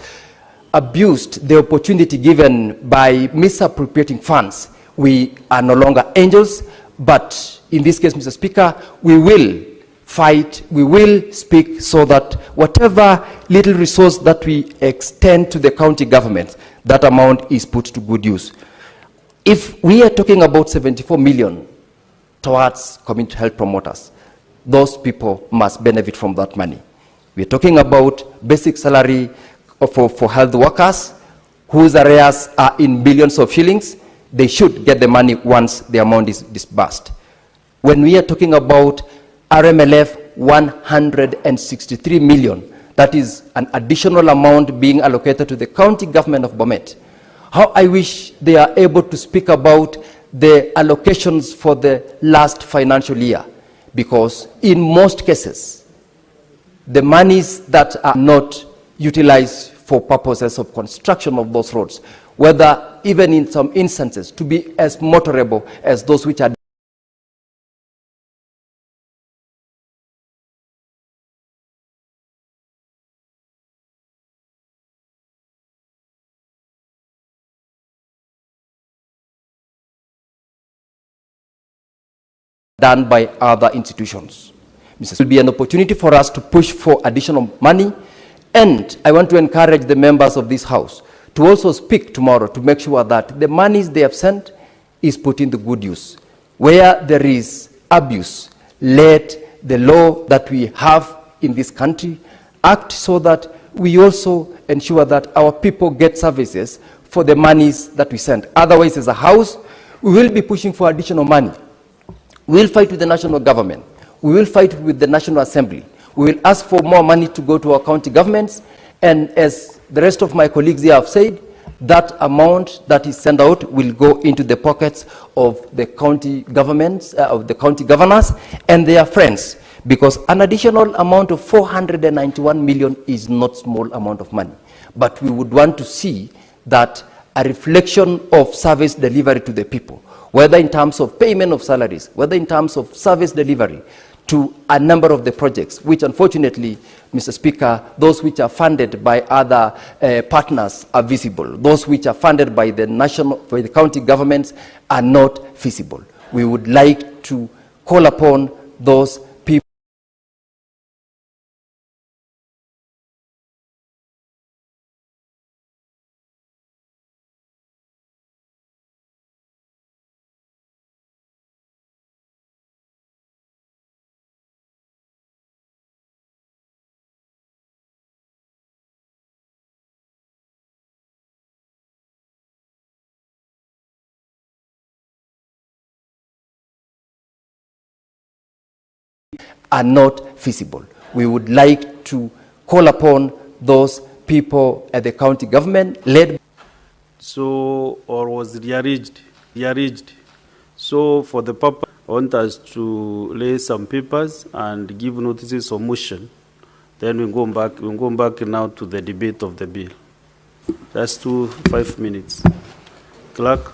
abused the opportunity given by misappropriating funds, we are no longer angels, but in this case, Mr. Speaker, we will fight, we will speak so that whatever little resource that we extend to the county government, that amount is put to good use. If we are talking about 74 million towards community health promoters, those people must benefit from that money. We are talking about basic salary for health workers whose arrears are in billions of shillings. they should get the money once the amount is disbursed. When we are talking about RMLF 163 million, that is an additional amount being allocated to the county government of Bomet. How I wish they are able to speak about the allocations for the last financial year, because in most cases, the monies that are not utilized for purposes of construction of those roads, whether even in some instances to be as motorable as those which are done by other institutions. This will be an opportunity for us to push for additional money, and I want to encourage the members of this House to also speak tomorrow to make sure that the monies they have sent is put into good use. Where there is abuse, let the law that we have in this country act so that we also ensure that our people get services for the monies that we send. Otherwise, as a House, we will be pushing for additional money. We will fight with the national government. We will fight with the National Assembly. We will ask for more money to go to our county governments. And as the rest of my colleagues here have said, that amount that is sent out will go into the pockets of the county governments, of the county governors and their friends. Because an additional amount of 491 million is not small amount of money. But we would want to see that a reflection of service delivery to the people, whether in terms of payment of salaries, whether in terms of service delivery to a number of the projects, which unfortunately, Mr. Speaker, those which are funded by other partners are visible. Those which are funded by the by the county governments are not feasible. We would like to call upon those people are not feasible. We would like to call upon those people at the county government led. So, or was rearranged. So, for the purpose, I want us to lay some papers and give notices of motion. Then we'll go back now to the debate of the bill. That's 5 minutes. Clerk.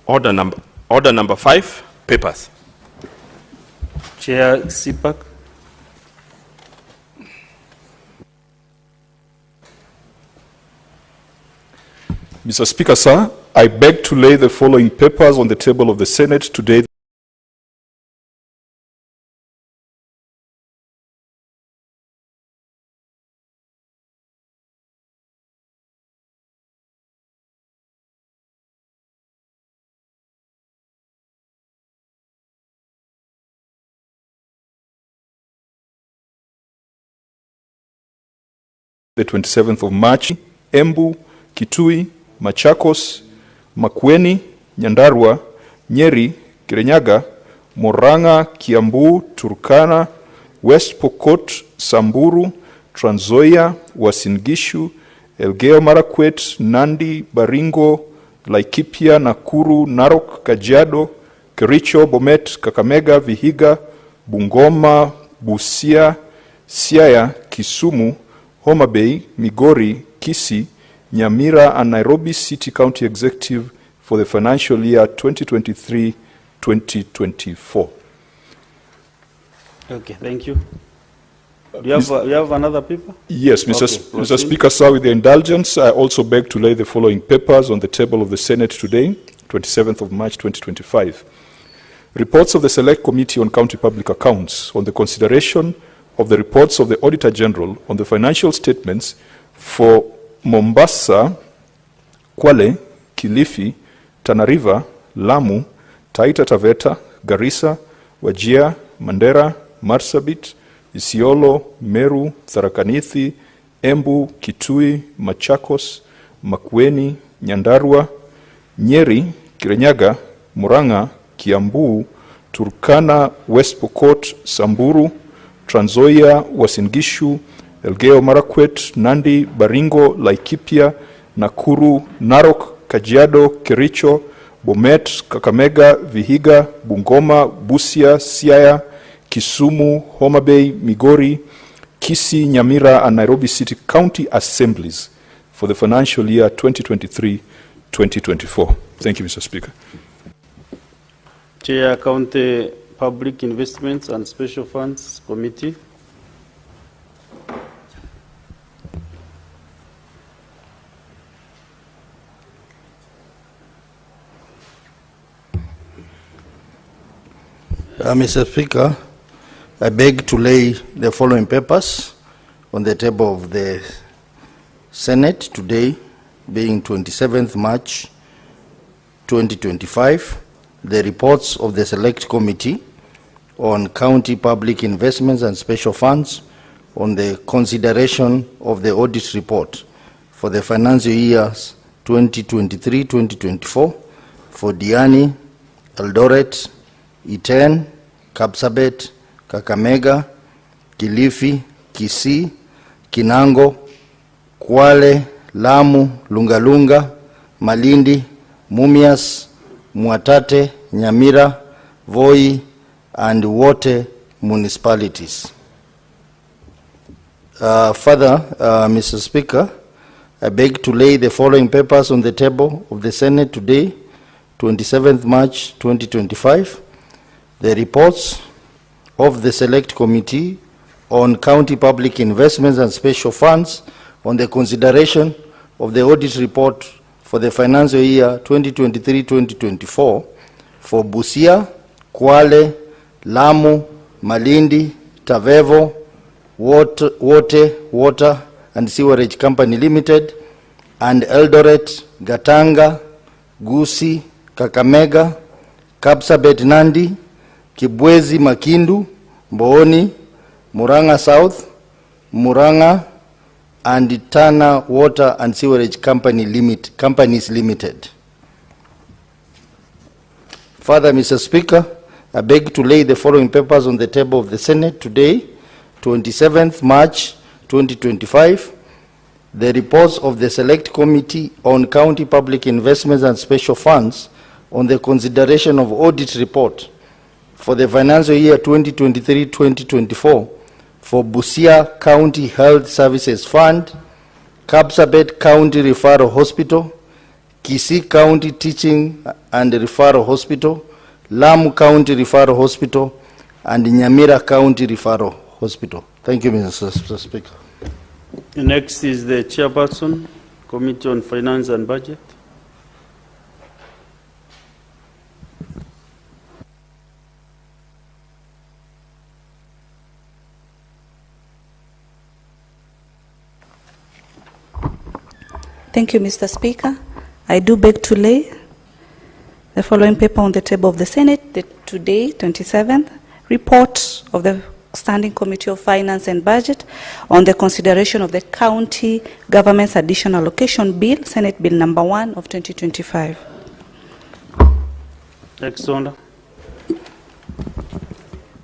Order number 5, papers. Chair Sipak. Mr. Speaker, sir, I beg to lay the following papers on the table of the Senate today. The 27th of March, Embu, Kitui, Machakos, Makwiny, Nyandarua, Nyeri, Kirinyaga, Murang'a, Kiambu, Turkana, West Pokot, Samburu, Trans Nzoia, Uasin Gishu, Elgeyo Marakwet, Nandi, Baringo, Laikipia, Nakuru, Narok, Kajiado, Kericho, Bomet, Kakamega, Vihiga, Bungoma, Busia, Siaya, Kisumu, Homa Bay, Migori, Kisii, Nyamira, and Nairobi City County Executive for the financial year 2023-2024. Okay, thank you. Do you have another paper? Yes, Mr. Speaker, sir, with your indulgence, I also beg to lay the following papers on the table of the Senate today, 27th of March 2025. Reports of the Select Committee on County Public Accounts on the consideration of the reports of the Auditor General on the financial statements for Mombasa, Kwale, Kilifi, Tana River, Lamu, Taita Taveta, Garissa, Wajir, Mandera, Marsabit, Isiolo, Meru, Tharaka Nithi, Embu, Kitui, Machakos, Makweny, Nyandarua, Nyeri, Kirinyaga, Murang'a, Kiambu, Turkana, West Pokot, Samburu, Trans Nzoia, Uasin Gishu, Elgeyo Marakwet, Nandi, Baringo, Laikipia, Nakuru, Narok, Kajiado, Kericho, Bomet, Kakamega, Vihiga, Bungoma, Busia, Siaya, Kisumu, Homa Bay, Migori, Kisii, Nyamira, and Nairobi City County Assemblies for the financial year 2023-2024. Thank you, Mr. Speaker. Chair, County Public Investments and Special Funds Committee. Mr. Speaker, I beg to lay the following papers on the table of the Senate today, being 27th March 2025, the reports of the Select Committee on County Public Investments and Special Funds on the consideration of the audit report for the financial years 2023-2024 for Diani, Eldoret, Iten, Kapsabet, Kakamega, Kilifi, Kisii, Kinango, Kwale, Lamu, Lungalunga, Malindi, Mumias, Mwatate, Nyamira, Voi, and Wote municipalities. Further, Mr. Speaker, I beg to lay the following papers on the table of the Senate today, 27th March 2025. The reports of the Select Committee on County Public Investments and Special Funds on the consideration of the audit report for the financial year 2023-2024 for Busia, Kwale, Lamu, Malindi, Tavevo, Wote, Water and Sewerage Company Limited, and Eldoret, Gatanga, Gusii, Kakamega, Kapsabet Nandi, Kibwezi Makindu, Mbooni, Murang'a South, Murang'a, and Tana Water and Sewerage Companies Limited. Further, Mr. Speaker, I beg to lay the following papers on the table of the Senate today, 27th March 2025. The reports of the Select Committee on County Public Investments and Special Funds on the consideration of audit report for the financial year 2023-2024 for Busia County Health Services Fund, Kapsabet County Referral Hospital, Kisii County Teaching and Referral Hospital, Lamu County Referral Hospital, and Nyamira County Referral Hospital. Thank you, Mr. Speaker. Next is the Chairperson, Committee on Finance and Budget. Thank you, Mr. Speaker. I do beg to lay the following paper on the table of the Senate, the today, 27th, report of the Standing Committee of Finance and Budget on the consideration of the County Government's Additional Allocation Bill, Senate Bill number 1 of 2025. Next order.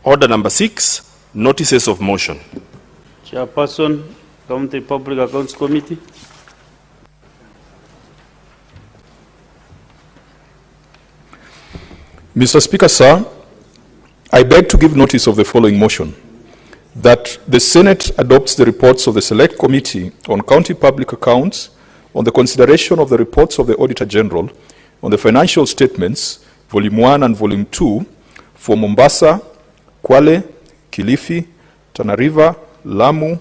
Order number 6, notices of motion. Chairperson, County Public Accounts Committee. Mr. Speaker, sir, I beg to give notice of the following motion, that the Senate adopts the reports of the Select Committee on County Public Accounts on the consideration of the reports of the Auditor General on the financial statements, Volume 1 and Volume 2, for Mombasa, Kwale, Kilifi, Tana River, Lamu,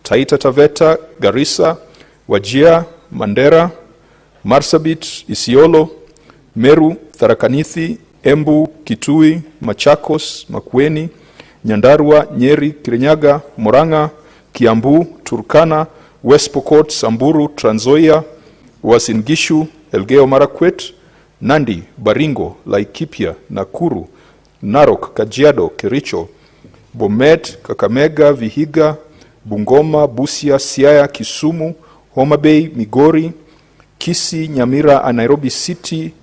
Taita Taveta, Garissa, Wajir, Mandera, Marsabit, Isiolo, Meru, Tharaka Nithi, Embu, Kitui, Machakos, Makwiny, Nyandarua, Nyeri, Kirinyaga, Murang'a, Kiambu, Turkana, West Pokot, Samburu, Trans Nzoia, Uasin Gishu, Elgeyo Marakwet, Nandi, Baringo, Laikipia, Nakuru, Narok, Kajiado, Kericho, Bomet, Kakamega, Vihiga, Bungoma, Busia, Siaya, Kisumu, Homa Bay, Migori, Kisii, Nyamira, and Nairobi City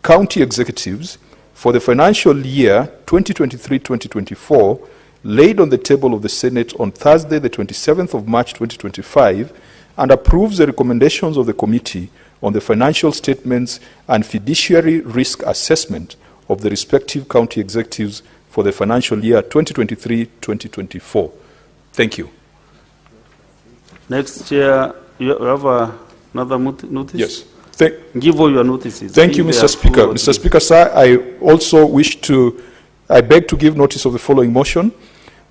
County Executives for the financial year 2023-2024, laid on the table of the Senate on Thursday, the 27th of March 2025, and approves the recommendations of the Committee on the financial statements and fiduciary risk assessment of the respective county executives for the financial year 2023-2024. Thank you. Next, Chair, you have another notice? Yes. Give all your notices. Thank you, Mr. Speaker. Mr. Speaker, sir, I also I beg to give notice of the following motion,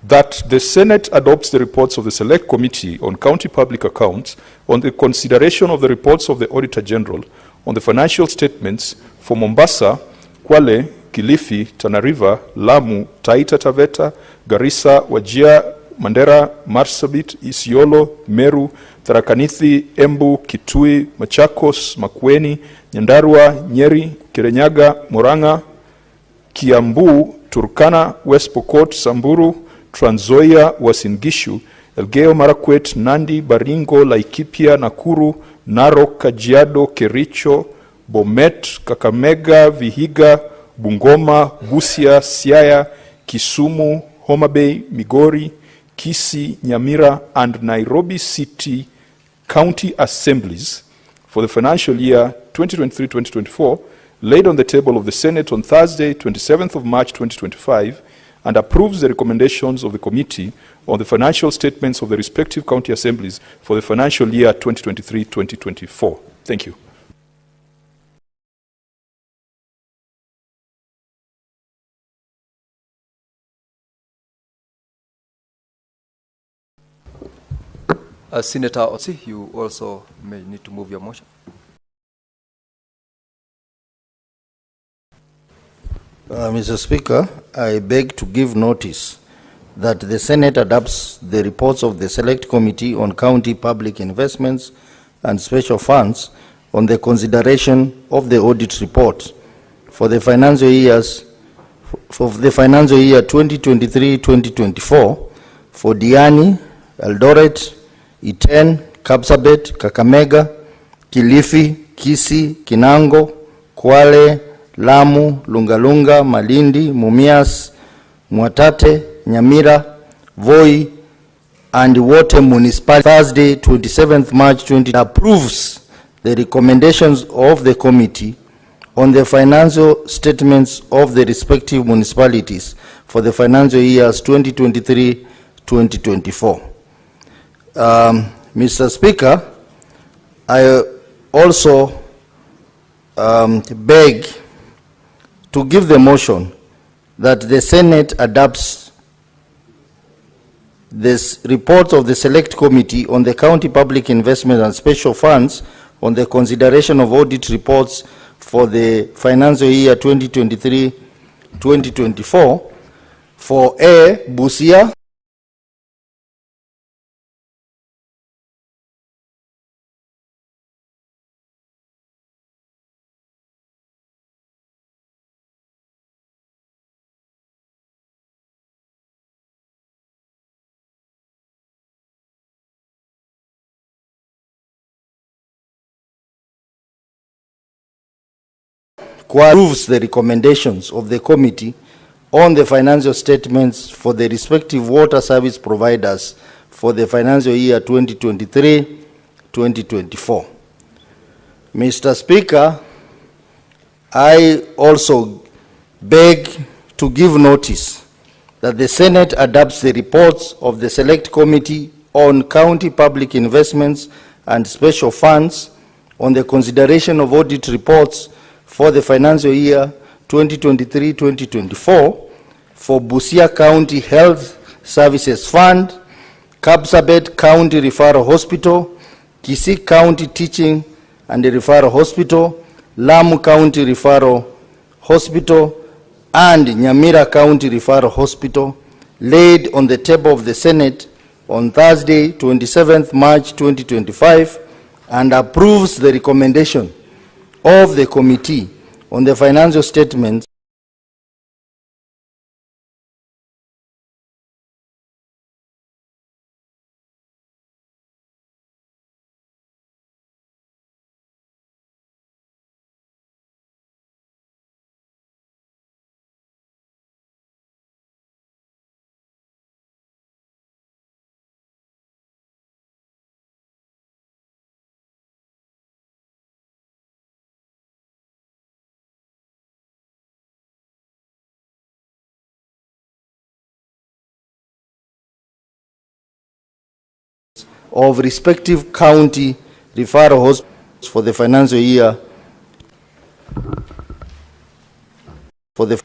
that the Senate adopts the reports of the Select Committee on County Public Accounts on the consideration of the reports of the Auditor General on the financial statements for Mombasa, Kwale, Kilifi, Tana River, Lamu, Taita Taveta, Garissa, Wajir, Mandera, Marsabit, Isiolo, Meru, Tharaka Nithi, Embu, Kitui, Machakos, Makwiny, Nyandarua, Nyeri, Kirinyaga, Murang'a, Kiambu, Turkana, West Pokot, Samburu, Trans Nzoia, Uasin Gishu, Elgeyo Marakwet, Nandi, Baringo, Laikipia, Nakuru, Narok, Kajiado, Kericho, Bomet, Kakamega, Vihiga, Bungoma, Busia, Siaya, Kisumu, Homa Bay, Migori, Kisii, Nyamira, and Nairobi City County Assemblies for the financial year 2023-2024, laid on the table of the Senate on Thursday, 27th of March 2025, and approves the recommendations of the Committee on the financial statements of the respective county assemblies for the financial year 2023-2024. Thank you. Senator Otsi, you also may need to move your motion. Mr. Speaker, I beg to give notice that the Senate adopts the reports of the Select Committee on County Public Investments and Special Funds on the consideration of the audit report for the financial year 2023-2024 for Diani, Eldoret, Iten, Kapsabet, Kakamega, Kilifi, Kisii, Kinango, Kwale, Lamu, Lungalunga, Malindi, Mumias, Mwatate, Nyamira, Voi, and Wote Municipality. Thursday, 27th March 2020, approves the recommendations of the committee on the financial statements of the respective municipalities for the financial years 2023-2024. Mr. Speaker, I also beg to give the motion that the Senate adopts this report of the Select Committee on the County Public Investment and Special Funds on the consideration of audit reports for the financial year 2023-2024 for A, Busia, approves the recommendations of the committee on the financial statements for the respective water service providers for the financial year 2023-2024. Mr. Speaker, I also beg to give notice that the Senate adopts the reports of the Select Committee on County Public Investments and Special Funds on the consideration of audit reports for the financial year 2023-2024 for Busia County Health Services Fund, Kapsabet County Referral Hospital, Kisii County Teaching and Referral Hospital, Lamu County Referral Hospital, and Nyamira County Referral Hospital, laid on the table of the Senate on Thursday, 27th March 2025, and approves the recommendation of the Committee on the financial statements of respective county referral hospitals for the financial year for the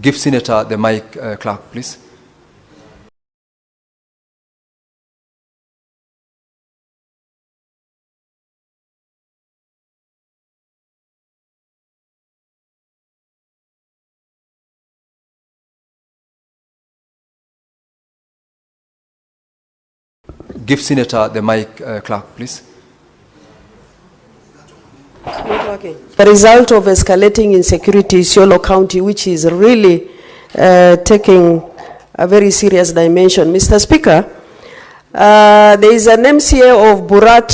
Give Senator the mic, clerk, please. Give Senator the mic, clerk, please. The result of escalating insecurity in Isiolo County, which is really taking a very serious dimension. Mr. Speaker, there is an MCA of Burat